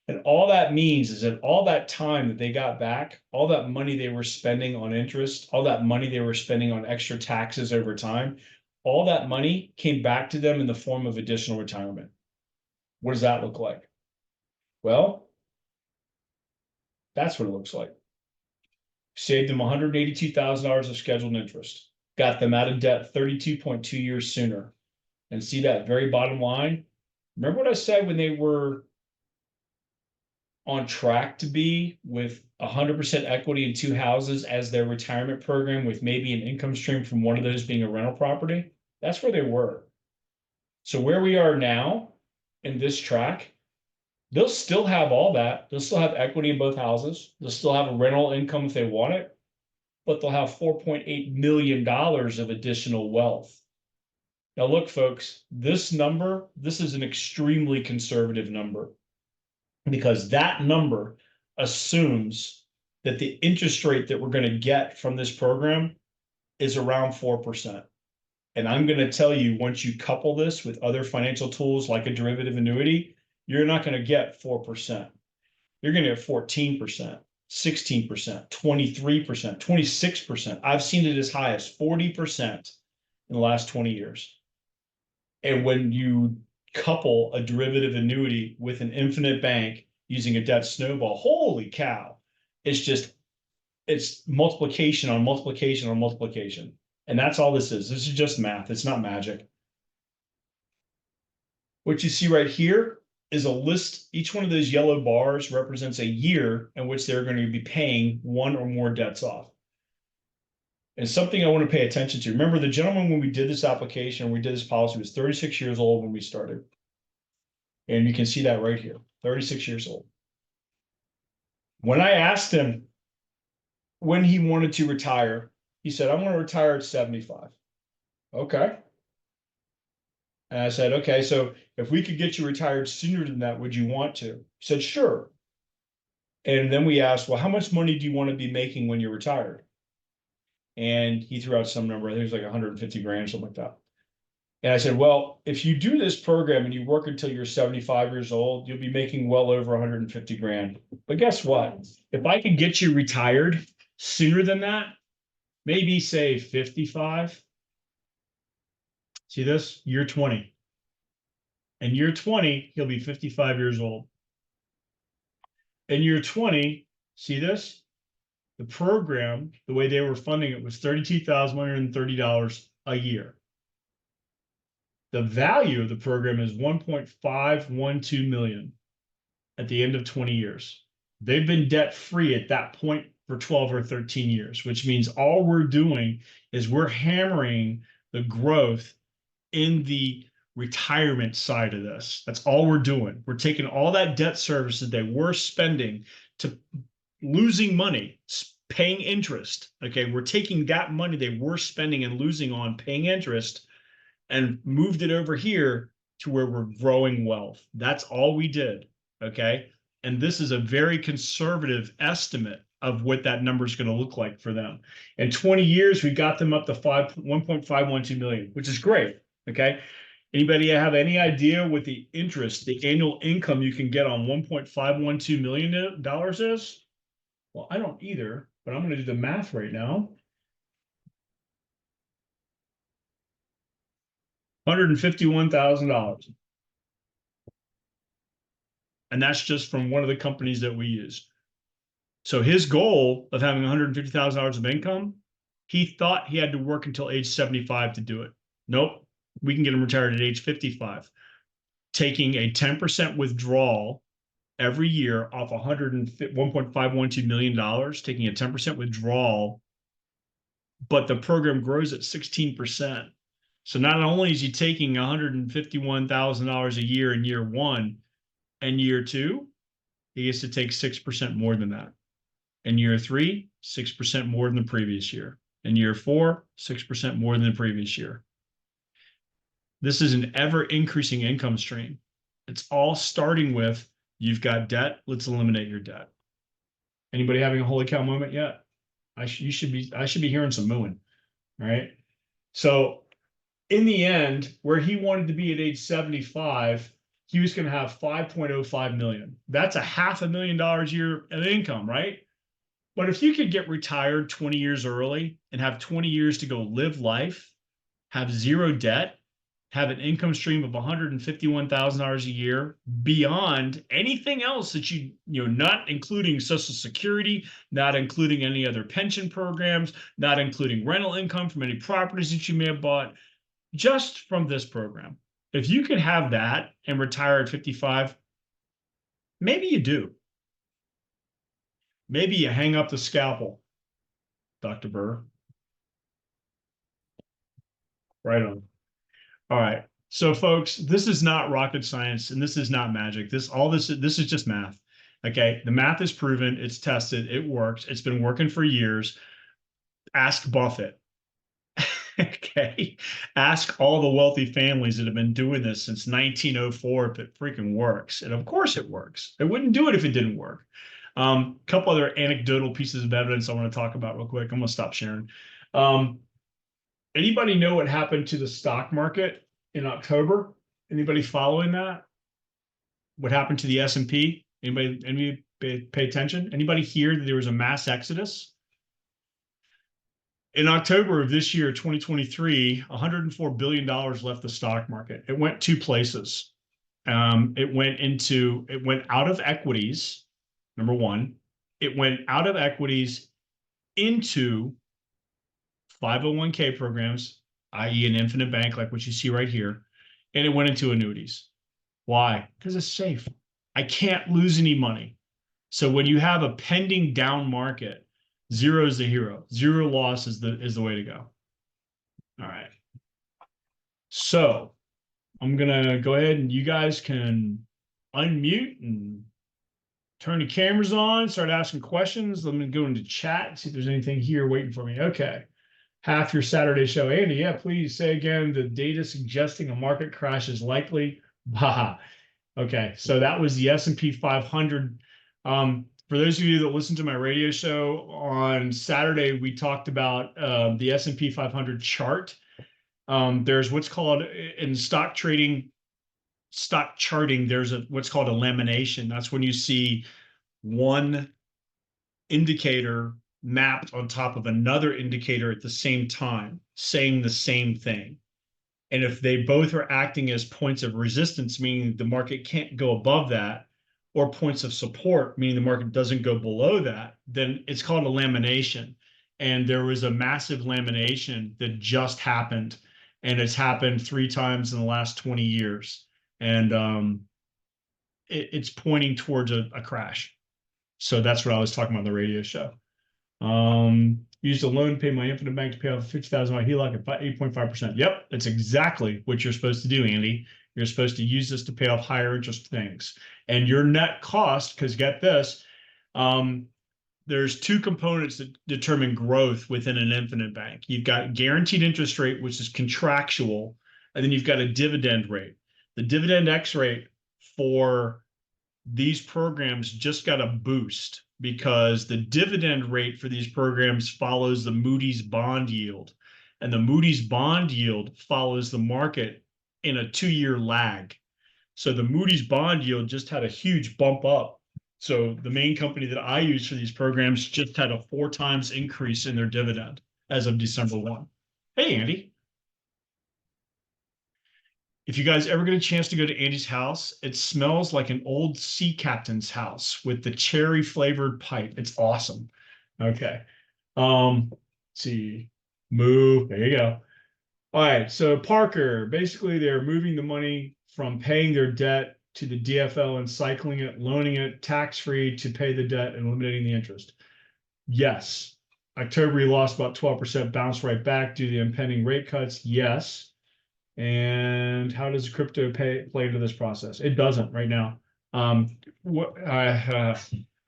A: And all that means is that all that time that they got back, all that money they were spending on interest, all that money they were spending on extra taxes over time, all that money came back to them in the form of additional retirement. What does that look like? Well, that's what it looks like. Saved them $182,000 of scheduled interest, got them out of debt 32.2 years sooner. And see that very bottom line? Remember what I said when they were on track to be with 100% equity in two houses as their retirement program with maybe an income stream from one of those being a rental property? That's where they were. So where we are now in this track, they'll still have all that. They'll still have equity in both houses. They'll still have a rental income if they want it, but they'll have $4.8 million of additional wealth. Now, look, folks, this number, this is an extremely conservative number because that number assumes that the interest rate that we're going to get from this program is around 4%. And I'm going to tell you, once you couple this with other financial tools like a derivative annuity, you're not going to get 4%. You're going to get 14%, 16%, 23%, 26%. I've seen it as high as 40% in the last 20 years. And when you couple a derivative annuity with an infinite bank using a debt snowball, holy cow, it's multiplication on multiplication on multiplication. And that's all this is. This is just math. It's not magic. What you see right here is a list. Each one of those yellow bars represents a year in which they're going to be paying one or more debts off. And something I want to pay attention to. Remember, the gentleman, when we did this application, we did this policy, was 36 years old when we started. And you can see that right here, 36 years old. When I asked him when he wanted to retire, he said, I want to retire at 75. Okay. And I said, okay, so if we could get you retired sooner than that, would you want to? He said, sure. And then we asked, well, how much money do you want to be making when you're retired? And he threw out some number. I think it was like 150 grand, something like that. And I said, well, if you do this program and you work until you're 75 years old, you'll be making well over 150 grand. But guess what? If I can get you retired sooner than that, maybe say 55. See this? Year 20. In year 20, he'll be 55 years old. In year 20, see this? The program, the way they were funding it, was $32,130 a year. The value of the program is 1.512 million at the end of 20 years. They've been debt free at that point for 12 or 13 years, which means all we're doing is we're hammering the growth in the retirement side of this. That's all we're doing. We're taking all that debt service that they were spending to losing money, paying interest. Okay, we're taking that money they were spending and losing on paying interest and moved it over here to where we're growing wealth. That's all we did. Okay. And this is a very conservative estimate of what that number is going to look like for them. In 20 years, we got them up to 1.512 million, which is great. Okay. Anybody have any idea what the interest, the annual income you can get on $1.512 million is? Well, I don't either, but I'm going to do the math right now. $151,000. And that's just from one of the companies that we use. So his goal of having $150,000 of income, he thought he had to work until age 75 to do it. Nope. We can get him retired at age 55, taking a 10% withdrawal every year off $1.512 million, taking a 10% withdrawal, but the program grows at 16%. So not only is he taking $151,000 a year in year one and year two, he gets to take 6% more than that. In year three, 6% more than the previous year. In year four, 6% more than the previous year. This is an ever increasing income stream. It's all starting with you've got debt, let's eliminate your debt. Anybody having a holy cow moment yet? I should be hearing some mooing, right? So in the end, where he wanted to be at age 75, he was going to have 5.05 million. That's a $500,000 a year of income, right? But if you could get retired 20 years early and have 20 years to go live life, have zero debt, have an income stream of $151,000 a year beyond anything else that not including Social Security, not including any other pension programs, not including rental income from any properties that you may have bought, just from this program. If you could have that and retire at 55, maybe you do. Maybe you hang up the scalpel, Dr. Burr. Right on. All right. So folks, this is not rocket science and this is not magic. This is just math. Okay. The math is proven, it's tested, it works. It's been working for years. Ask Buffett. Okay. Ask all the wealthy families that have been doing this since 1904 if it freaking works. And of course it works. They wouldn't do it if it didn't work. Couple other anecdotal pieces of evidence I want to talk about real quick. I'm going to stop sharing. Anybody know what happened to the stock market in October? Anybody following that? What happened to the S&P? Anybody pay attention? Anybody hear that there was a mass exodus? In October of this year, 2023, $104 billion left the stock market. It went two places. It went out of equities, number one. It went out of equities into 501k programs, i.e. an infinite bank like what you see right here, and it went into annuities. Why? Because it's safe. I can't lose any money. So when you have a pending down market, zero is the hero. Zero loss is the way to go. All right. So I'm gonna go ahead and you guys can unmute and turn the cameras on, start asking questions. Let me go into chat and see if there's anything here waiting for me. Okay. Half your Saturday show. Andy, yeah, please say again, the data suggesting a market crash is likely. Haha. Okay, so that was the S&P 500. For those of you that listen to my radio show on Saturday, we talked about the S&P 500 chart. There's what's called in stock trading, stock charting, there's what's called a lamination. That's when you see one indicator mapped on top of another indicator at the same time, saying the same thing. And if they both are acting as points of resistance, meaning the market can't go above that, or points of support, meaning the market doesn't go below that, then it's called a lamination. And there was a massive lamination that just happened, and it's happened 3 times in the last 20 years. And it's pointing towards a crash. So that's what I was talking about on the radio show. Used a loan to pay my infinite bank to pay off a $50,000 HELOC at 8.5%. Yep, that's exactly what you're supposed to do, Andy. You're supposed to use this to pay off higher interest things. And your net cost, because get this, there's 2 components that determine growth within an infinite bank. You've got guaranteed interest rate, which is contractual, and then you've got a dividend rate. The dividend X rate for these programs just got a boost because the dividend rate for these programs follows the Moody's bond yield, and the Moody's bond yield follows the market in a 2-year lag. So the Moody's bond yield just had a huge bump up. So the main company that I use for these programs just had a 4 times increase in their dividend as of December 1. Hey, Andy. if you guys ever get a chance to go to Andy's house, it smells like an old sea captain's house with the cherry flavored pipe. It's awesome. Okay. Let's see. Move. There you go. All right. So Parker, basically they're moving the money from paying their debt to the DFL and cycling it, loaning it tax-free to pay the debt and eliminating the interest. Yes. October, he lost about 12%, bounced right back due to the impending rate cuts. Yes. And how does crypto play into this process? It doesn't right now.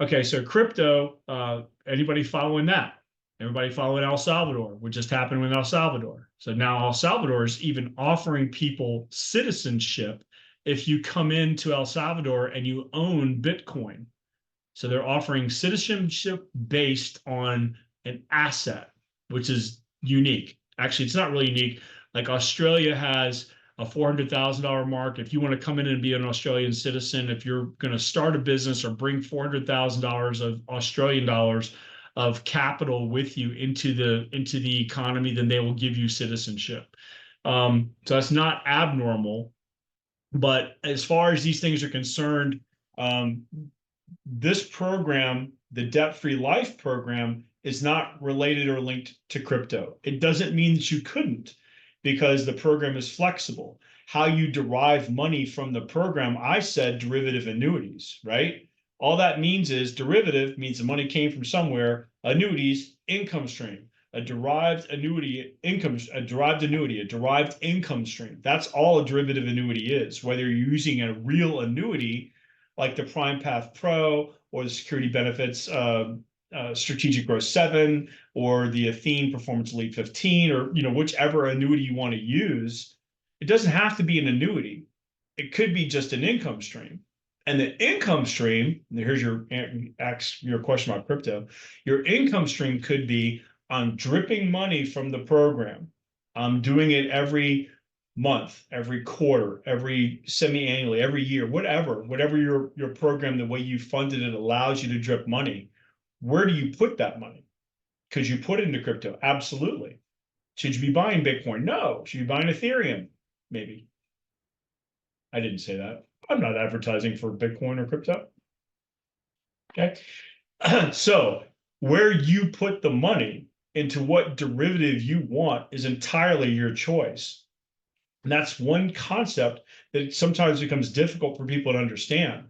A: Okay, so crypto, anybody following that? Everybody following El Salvador, what just happened with El Salvador. So now El Salvador is even offering people citizenship if you come into El Salvador and you own Bitcoin. So they're offering citizenship based on an asset, which is unique. Actually, it's not really unique. Like Australia has a $400,000 mark. If you want to come in and be an Australian citizen, if you're going to start a business or bring $400,000 of Australian dollars of capital with you into the economy, then they will give you citizenship. So that's not abnormal. But as far as these things are concerned, this program, the debt-free life program, is not related or linked to crypto. It doesn't mean that you couldn't, because the program is flexible. How you derive money from the program, I said derivative annuities, right? All that means is derivative means the money came from somewhere. Annuities, income stream. A derived annuity, a derived income stream. That's all a derivative annuity is. Whether you're using a real annuity like the Prime Path Pro or the Security Benefits Strategic Growth 7 or the Athene Performance Elite 15, or whichever annuity you want to use, it doesn't have to be an annuity. It could be just an income stream. And the income stream, here's your question about crypto. Your income stream could be, I'm dripping money from the program. I'm doing it every month, every quarter, every semi-annually, every year, whatever your program, the way you funded it allows you to drip money. Where do you put that money? Because you put it into crypto. Absolutely. Should you be buying Bitcoin? No. Should you be buying Ethereum? Maybe. I didn't say that. I'm not advertising for Bitcoin or crypto. Okay. So where you put the money into what derivative you want is entirely your choice. And that's one concept that sometimes becomes difficult for people to understand.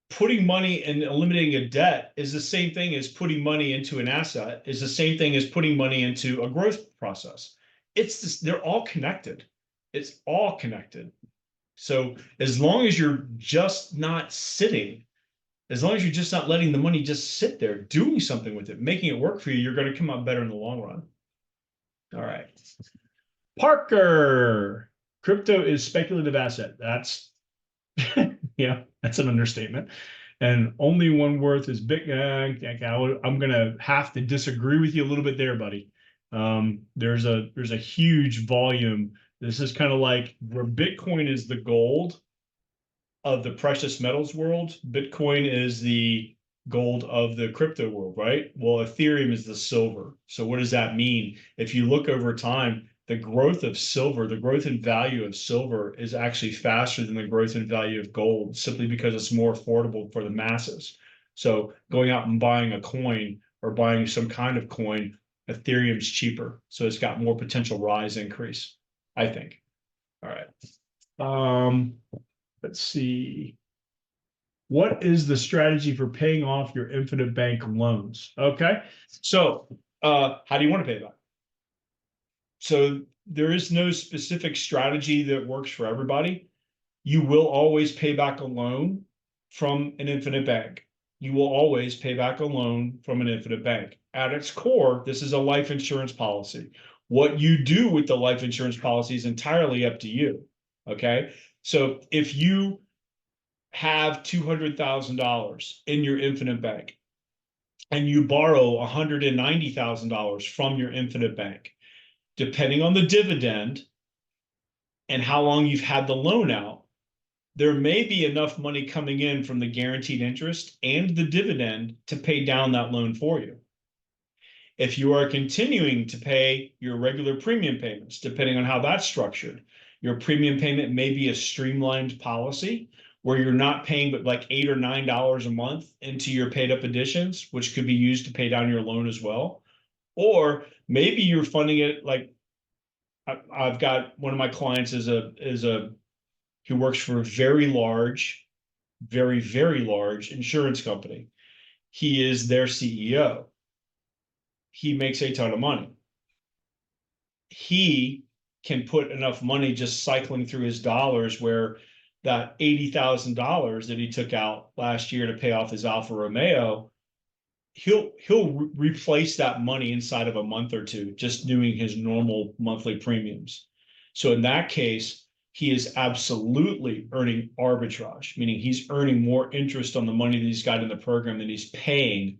A: Putting money and eliminating a debt is the same thing as putting money into an asset, is the same thing as putting money into a growth process. They're all connected. It's all connected. So as long as you're just not sitting, as long as you're just not letting the money just sit there, doing something with it, making it work for you, you're going to come out better in the long run. All right. Parker, crypto is speculative asset. That's that's an understatement. And only one worth is big. I'm gonna have to disagree with you a little bit there, buddy. There's a huge volume. This is kind of like where Bitcoin is the gold of the precious metals world. Bitcoin is the gold of the crypto world, right? Well, Ethereum is the silver. So what does that mean? If you look over time, the growth of silver, the growth in value of silver is actually faster than the growth in value of gold, simply because it's more affordable for the masses. So going out and buying a coin or buying some kind of coin, Ethereum's cheaper. So it's got more potential rise increase, I think. All right. Let's see. What is the strategy for paying off your infinite bank loans? Okay. So how do you want to pay it back? So there is no specific strategy that works for everybody. You will always pay back a loan from an infinite bank. You will always pay back a loan from an infinite bank. At its core, this is a life insurance policy. What you do with the life insurance policy is entirely up to you. Okay. So if you have $200,000 in your infinite bank and you borrow $190,000 from your infinite bank, depending on the dividend and how long you've had the loan out, there may be enough money coming in from the guaranteed interest and the dividend to pay down that loan for you. If you are continuing to pay your regular premium payments, depending on how that's structured, Your premium payment may be a streamlined policy where you're not paying but like $8 or $9 a month into your paid up additions, which could be used to pay down your loan as well. Or maybe you're funding it like I've got one of my clients who works for a very large, very large insurance company. He is their CEO. He makes a ton of money. He can put enough money just cycling through his dollars where that $80,000 that he took out last year to pay off his Alfa Romeo, he'll replace that money inside of a month or two, just doing his normal monthly premiums. So in that case, he is absolutely earning arbitrage, meaning he's earning more interest on the money that he's got in the program than he's paying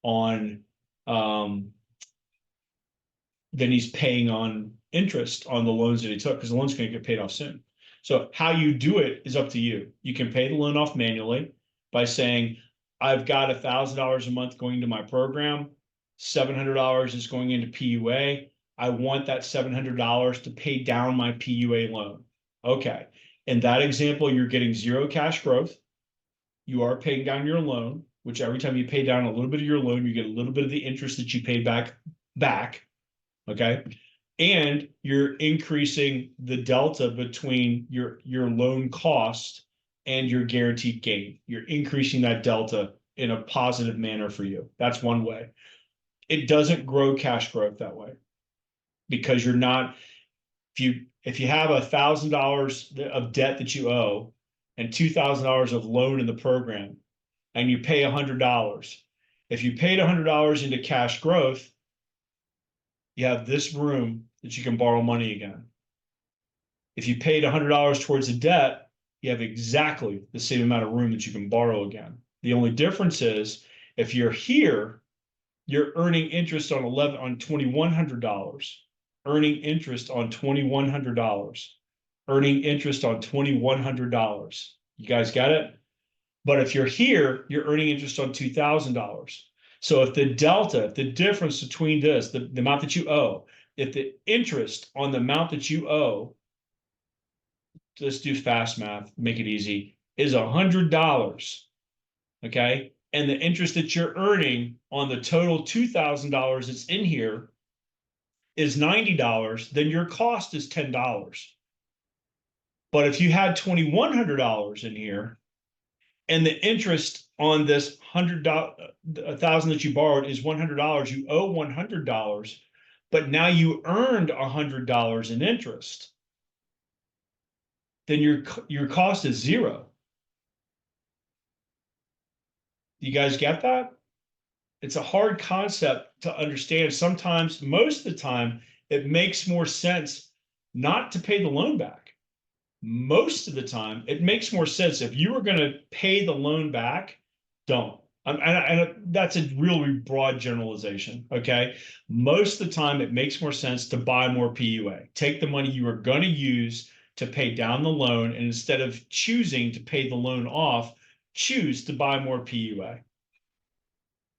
A: on interest on the loans that he took, because the loan's going to get paid off soon. So how you do it is up to you. You can pay the loan off manually by saying, I've got $1,000 a month going to my program, $700 is going into PUA. I want that $700 to pay down my PUA loan. Okay. In that example, you're getting zero cash growth. You are paying down your loan, which every time you pay down a little bit of your loan, you get a little bit of the interest that you paid back. Okay. And you're increasing the delta between your loan cost and your guaranteed gain. You're increasing that delta in a positive manner for you. That's one way. It doesn't grow cash growth that way, because you're not, if you have $1,000 of debt that you owe and $2,000 of loan in the program and you pay $100, if you paid $100 into cash growth, you have this room that you can borrow money again. If you paid $100 towards a debt, you have exactly the same amount of room that you can borrow again. The only difference is if you're here, you're earning interest on $2,100, earning interest on $2,100, earning interest on $2,100. You guys got it? But if you're here, you're earning interest on $2,000. So if the delta, if the difference between this, the amount that you owe, if the interest on the amount that you owe, let's do fast math, make it easy, is $100, okay? And the interest that you're earning on the total $2,000 that's in here is $90, then your cost is $10. But if you had $2,100 in here, and the interest on this $1,000 that you borrowed is $100, you owe $100, but now you earned $100 in interest, then your cost is zero. You guys get that? It's a hard concept to understand. Sometimes, most of the time, it makes more sense not to pay the loan back. Most of the time, it makes more sense. If you were going to pay the loan back, don't. And that's a really broad generalization, okay? Most of the time, it makes more sense to buy more PUA. Take the money you are going to use to pay down the loan, and instead of choosing to pay the loan off, choose to buy more PUA.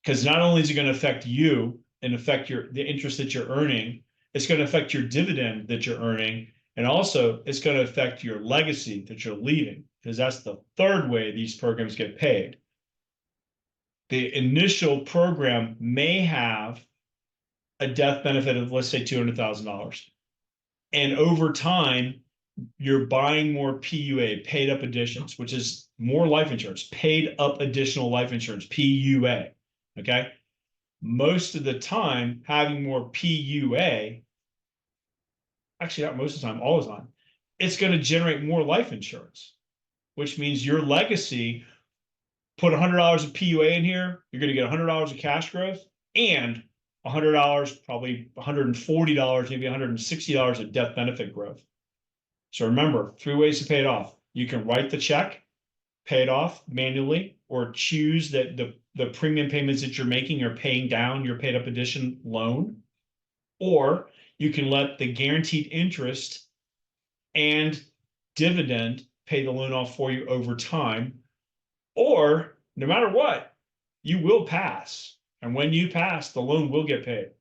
A: Because not only is it going to affect you and affect the interest that you're earning, it's going to affect your dividend that you're earning, and also it's going to affect your legacy that you're leaving, because that's the third way these programs get paid. The initial program may have a death benefit of, let's say, $200,000. And over time, you're buying more PUA, paid up additions, which is more life insurance, paid up additional life insurance, PUA. Okay. Most of the time, having more PUA, actually not most of the time, all the time, it's going to generate more life insurance, which means your legacy, put $100 of PUA in here, you're going to get $100 of cash growth and $100, probably $140, maybe $160 of death benefit growth. So remember, 3 ways to pay it off. You can write the check, pay it off manually, or choose that the premium payments that you're making are paying down your paid up addition loan, or you can let the guaranteed interest and dividend pay the loan off for you over time, or no matter what, you will pass. And when you pass, the loan will get paid,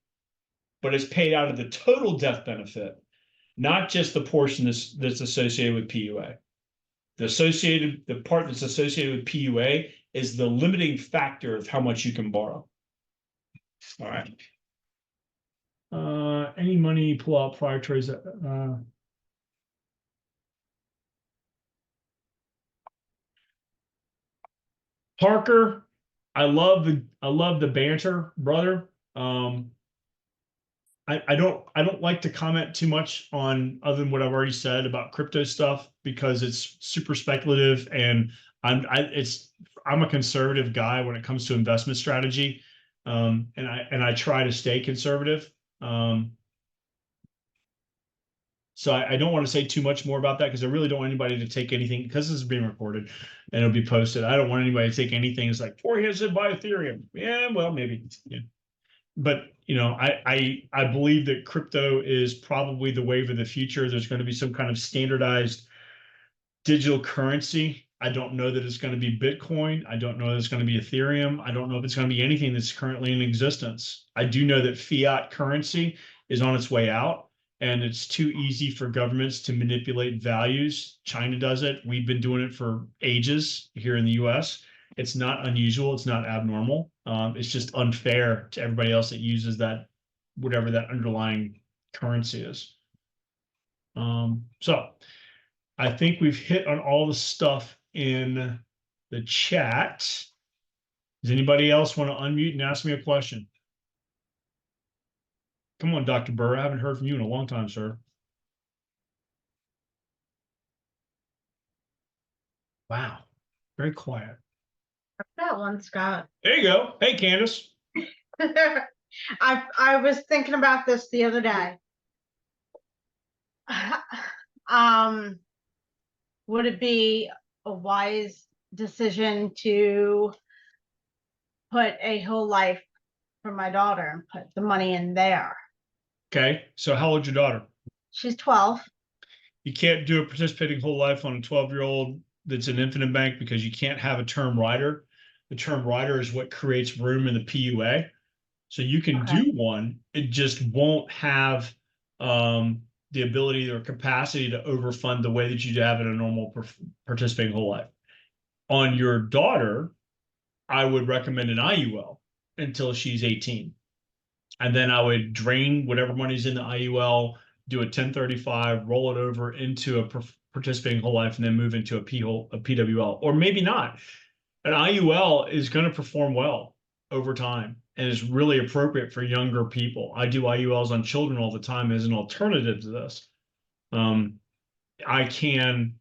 A: but it's paid out of the total death benefit, not just the portion that's associated with PUA. The part that's associated with PUA is the limiting factor of how much you can borrow. All right. Any money pull out prior trades? Parker, I love the banter, brother. I don't like to comment too much on other than what I've already said about crypto stuff because it's super speculative and I'm a conservative guy when it comes to investment strategy. And I try to stay conservative. So I don't want to say too much more about that because I really don't want anybody to take anything because this is being recorded and it'll be posted. I don't want anybody to take anything. It's like Forehand said buy Ethereum. Yeah, well, maybe. Yeah. But I believe that crypto is probably the wave of the future. There's going to be some kind of standardized digital currency. I don't know that it's going to be Bitcoin. I don't know that it's going to be Ethereum. I don't know if it's going to be anything that's currently in existence. I do know that fiat currency is on its way out, and it's too easy for governments to manipulate values. China does it. We've been doing it for ages here in the US. It's not unusual. It's not abnormal. It's just unfair to everybody else that uses that, whatever that underlying currency is. So I think we've hit on all the stuff in the chat. Does anybody else want to unmute and ask me a question? Come on, Dr. Burr. I haven't heard from you in a long time, sir. Wow. Very quiet.
C: That one, Scott.
A: There you go. Hey, Candace.
C: I was thinking about this the other day. Would it be a wise decision to put a whole life for my daughter and put the money in there?
A: Okay. So how old's your daughter?
C: She's 12.
A: You can't do a participating whole life on a 12-year-old that's an infinite bank because you can't have a term rider. The term rider is what creates room in the PUA. So you can do one. It just won't have the ability or capacity to overfund the way that you'd have in a normal participating whole life. On your daughter, I would recommend an IUL until she's 18. And then I would drain whatever money's in the IUL, do a 1035, roll it over into a participating whole life, and then move into a PWL, or maybe not. An IUL is going to perform well over time and is really appropriate for younger people. I do IULs on children all the time as an alternative to this. I can,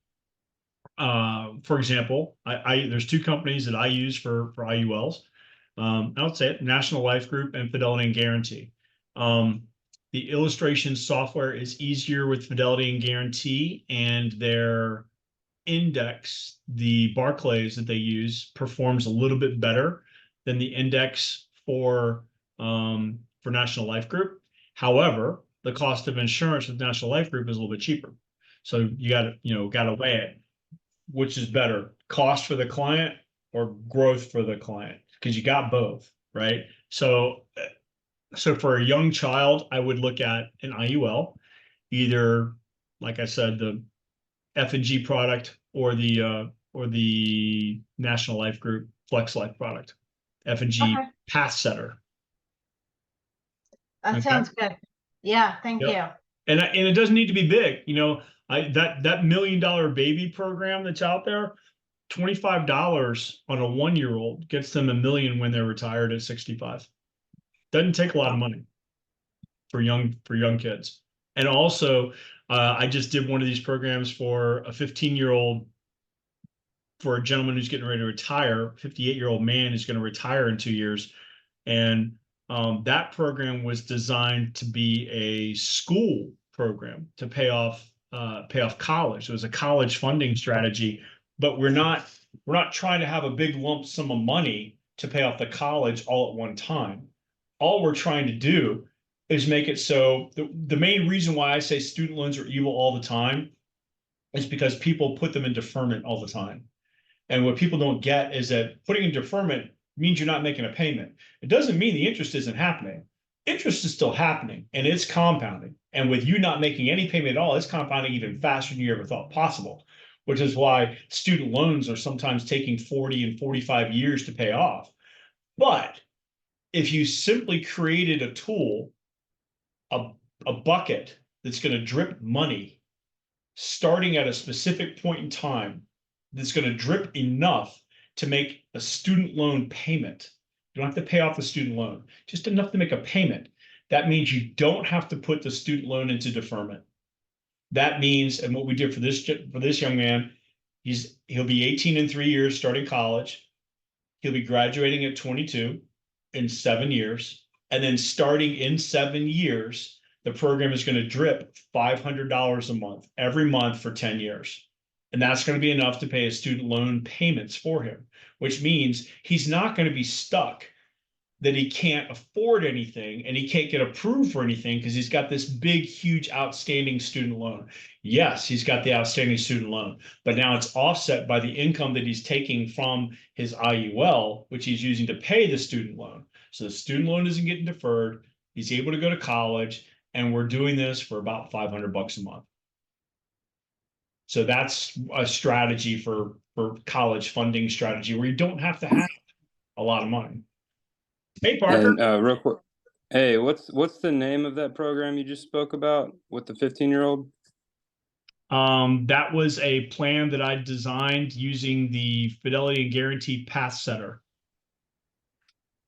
A: for example, there's two companies that I use for IULs. I would say it, National Life Group and Fidelity and Guarantee. The illustration software is easier with Fidelity and Guarantee, and their index, the Barclays that they use, performs a little bit better than the index for National Life Group. However, the cost of insurance with National Life Group is a little bit cheaper. So you got to weigh it. Which is better, cost for the client or growth for the client? Because you got both, right? So for a young child, I would look at an IUL, either, like I said, the F&G product or the National Life Group Flex Life product, F&G Path Setter.
C: That sounds good. Yeah, thank you.
A: And it doesn't need to be big. That $1 million baby program that's out there, $25 on a 1-year-old gets them $1 million when they're retired at 65. Doesn't take a lot of money for young kids. And also, I just did one of these programs for a 15-year-old, for a gentleman who's getting ready to retire. 58-year-old man is going to retire in 2 years, and that program was designed to be a school program to pay off college. It was a college funding strategy, but we're not trying to have a big lump sum of money to pay off the college all at one time. All we're trying to do is make it so the main reason why I say student loans are evil all the time is because people put them in deferment all the time. And what people don't get is that putting in deferment means you're not making a payment. It doesn't mean the interest isn't happening. interest is still happening and it's compounding. And with you not making any payment at all, it's compounding even faster than you ever thought possible, which is why student loans are sometimes taking 40 and 45 years to pay off. But if you simply created a tool, a bucket that's going to drip money starting at a specific point in time, that's going to drip enough to make a student loan payment. You don't have to pay off the student loan, just enough to make a payment. That means you don't have to put the student loan into deferment. That means, and what we did for this young man, he'll be 18 in 3 years starting college. He'll be graduating at 22 in 7 years. And then starting in 7 years, the program is going to drip $500 a month every month for 10 years. And that's going to be enough to pay his student loan payments for him, which means he's not going to be stuck that he can't afford anything and he can't get approved for anything because he's got this big, huge outstanding student loan. Yes, he's got the outstanding student loan, but now it's offset by the income that he's taking from his IUL, which he's using to pay the student loan. So the student loan isn't getting deferred. He's able to go to college, and we're doing this for about $500 a month. So that's a strategy for college funding strategy where you don't have to have a lot of money. Hey, Parker.
D: And real quick, hey, what's the name of that program you just spoke about with the 15-year-old?
A: That was a plan that I designed using the Fidelity and Guarantee Path Setter.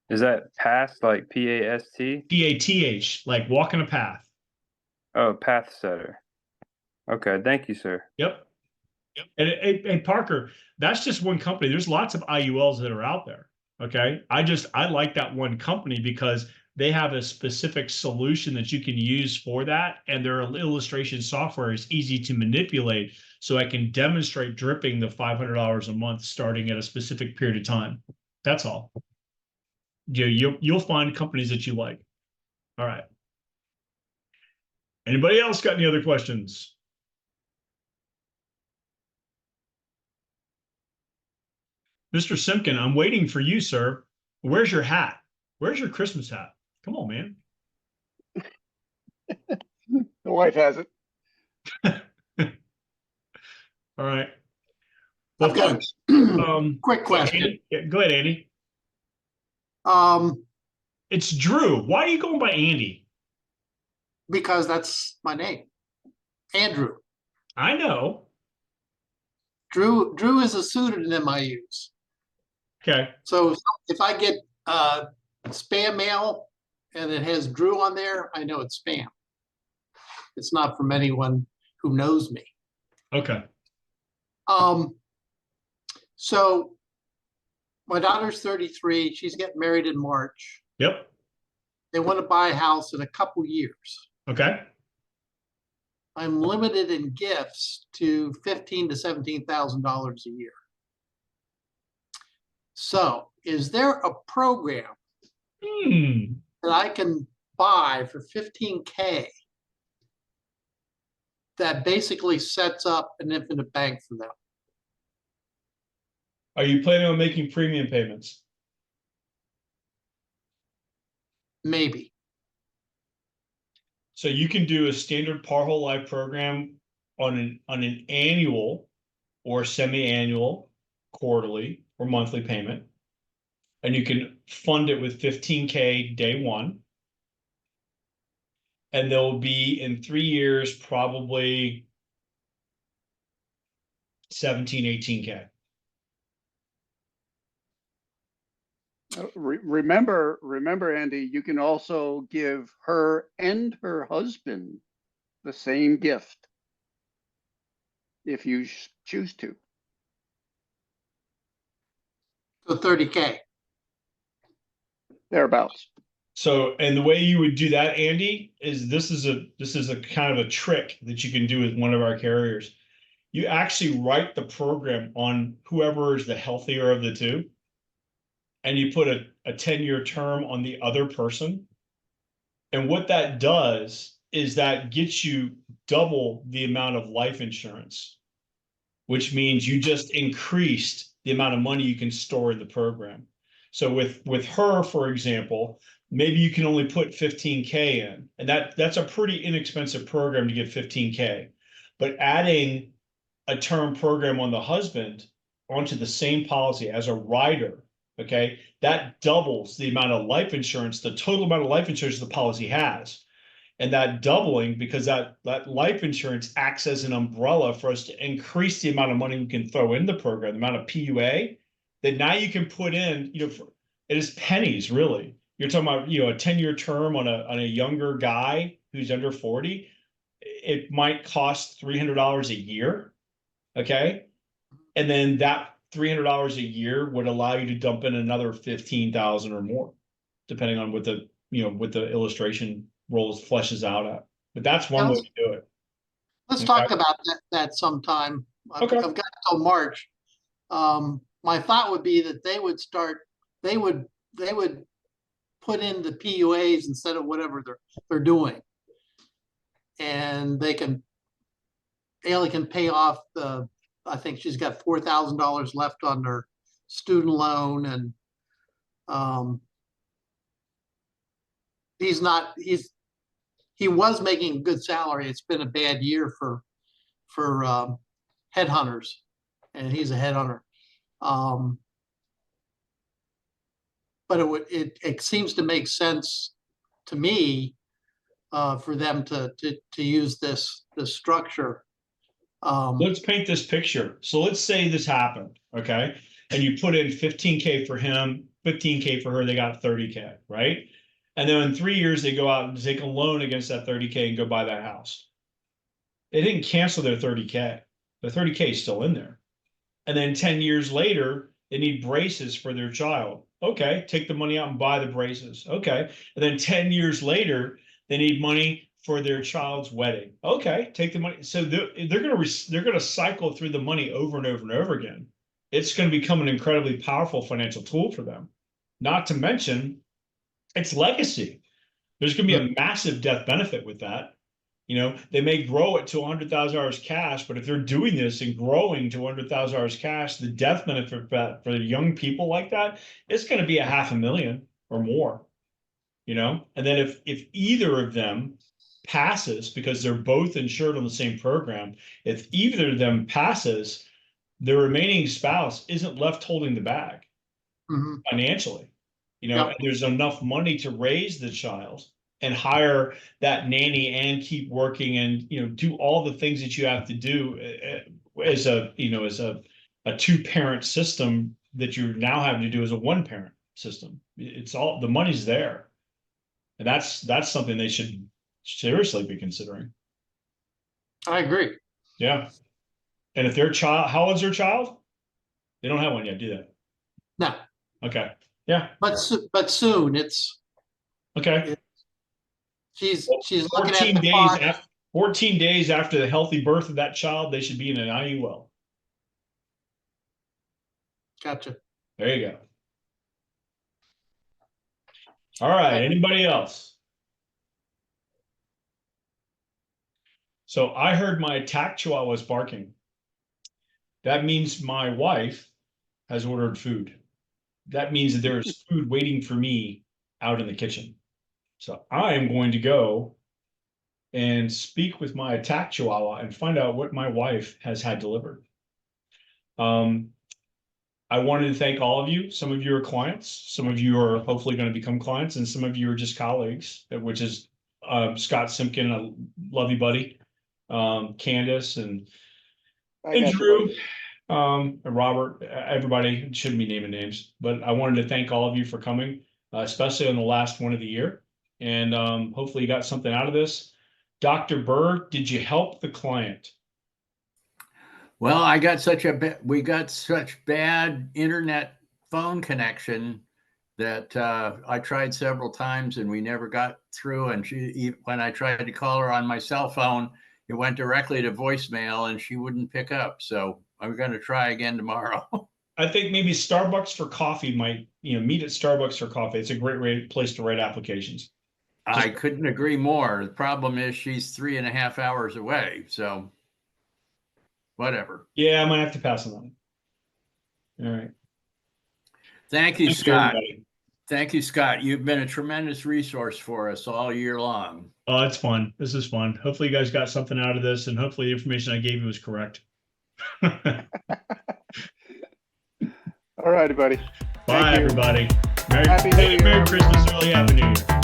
D: Is that PAST, like PAST?
A: PATH, like walking a path.
D: Oh, Path Setter. Okay, thank you, sir.
A: Yep. And Parker, that's just one company. There's lots of IULs that are out there. Okay. I like that one company because they have a specific solution that you can use for that. And their illustration software is easy to manipulate. So I can demonstrate dripping the $500 a month starting at a specific period of time. That's all. You'll find companies that you like. All right. Anybody else got any other questions? Mr. Simpkin, I'm waiting for you, sir. Where's your hat? Where's your Christmas hat? Come on, man.
B: The wife has it.
A: All right. Well,
E: I've got
A: folks,
E: quick question.
A: Andy, yeah, go ahead, Andy.
E: Because
A: It's Drew. Why are you going by Andy?
E: that's my name, Andrew.
A: I know.
E: Drew is a pseudonym I use.
A: Okay.
E: So if I get spam mail and it has Drew on there, I know it's spam. It's not from anyone who knows me.
A: Okay.
E: So my daughter's 33. She's getting married in March.
A: Yep.
E: They want to buy a house in a couple years.
A: Okay.
E: I'm limited in gifts to $15,000 to $17,000 a year. So, is there a program that I can buy for $15K that basically sets up an infinite bank for them?
A: Are you planning on making premium payments?
E: Maybe.
A: So you can do a standard par whole life program on an annual or semi-annual, quarterly or monthly payment. And you can fund it with $15K day one. And there'll be in 3 years, probably 17, 18K.
B: Remember, Andy, you can also give her and her husband the same gift if you choose to.
E: So 30K.
B: Thereabouts.
A: So, and the way you would do that, Andy, is this is a kind of a trick that you can do with one of our carriers. You actually write the program on whoever is the healthier of the two, and you put a 10-year term on the other person. And what that does is that gets you double the amount of life insurance, which means you just increased the amount of money you can store in the program. So with her, for example, maybe you can only put 15K in, and that's a pretty inexpensive program to get 15K. But adding a term program on the husband onto the same policy as a rider, okay, that doubles the amount of life insurance, the total amount of life insurance the policy has. And that doubling, because that life insurance acts as an umbrella for us to increase the amount of money we can throw in the program, the amount of PUA that now you can put in, it is pennies, really. You're talking about, a 10-year term on a younger guy who's under 40. It might cost $300 a year. Okay. And then that $300 a year would allow you to dump in another 15,000 or more, depending on what the illustration rolls fleshes out at. But that's one way to do it.
E: Let's
A: Okay.
E: talk about that sometime.
A: Okay.
E: I've got till March. My thought would be that they would put in the PUAs instead of whatever they're doing. And Haley can pay off I think she's got $4,000 left on her student loan, and he was making a good salary. It's been a bad year for headhunters, and he's a headhunter. But it seems to make sense to me for them to use this structure.
A: Let's paint this picture. So let's say this happened, okay? And you put in 15K for him, 15K for her, they got 30K, right? And then in 3 years, they go out and take a loan against that 30K and go buy that house. They didn't cancel their 30K. The 30K is still in there. And then 10 years later, they need braces for their child. Okay, take the money out and buy the braces. Okay. And then 10 years later, they need money for their child's wedding. Okay, take the money. So they're gonna cycle through the money over and over and over again. It's going to become an incredibly powerful financial tool for them. Not to mention its legacy. There's going to be a massive death benefit with that. They may grow it to $100,000 cash, but if they're doing this and growing to $100,000 cash, the death benefit for young people like that, it's going to be $500,000 or more. And then if either of them passes, because they're both insured on the same program, if either of them passes, the remaining spouse isn't left holding the bag financially. And there's enough money to raise the child and hire that nanny and keep working and do all the things that you have to do as a two-parent system that you're now having to do as a one-parent system. It's all, the money's there. And that's something they should seriously be considering.
E: I agree.
A: Yeah. And if their child, how old's their child? They don't have one yet, do they?
E: No.
A: Okay. Yeah.
E: But soon it's
A: okay.
E: She's looking
A: 14
E: at the
A: days
E: clock.
A: 14 days after the healthy birth of that child, they should be in an IUL.
E: Gotcha.
A: There you go. All right. Anybody else? So I heard my attack chihuahuas barking. That means my wife has ordered food. That means that there is food waiting for me out in the kitchen. So I am going to go and speak with my attack chihuahua and find out what my wife has had delivered. I wanted to thank all of you. Some of you are clients. Some of you are hopefully going to become clients, and some of you are just colleagues, which is Scott Simpkin, I love you, buddy. Candace and Drew, and Robert, everybody. Shouldn't be naming names, but I wanted to thank all of you for coming, especially on the last one of the year. And hopefully you got something out of this. Dr. Burr, did you help the client?
F: Well, we got such bad internet phone connection that I tried several times and we never got through. And when I tried to call her on my cell phone, it went directly to voicemail and she wouldn't pick up. So I'm going to try again tomorrow.
A: I think maybe Starbucks for coffee might, meet at Starbucks for coffee. It's a great place to write applications.
F: I couldn't agree more. The problem is she's 3.5 hours away. So whatever.
A: Yeah, I might have to pass on that. All right.
F: Thank you,
A: Thanks,
F: Scott.
A: everybody.
F: Thank you, Scott. You've been a tremendous resource for us all year long.
A: Oh, it's fun. This is fun. Hopefully you guys got something out of this, and hopefully the information I gave you was correct. Bye,
B: All righty, buddy. Thank you.
A: everybody. Merry,
B: Happy New Year.
A: Merry Christmas, early Happy New Year.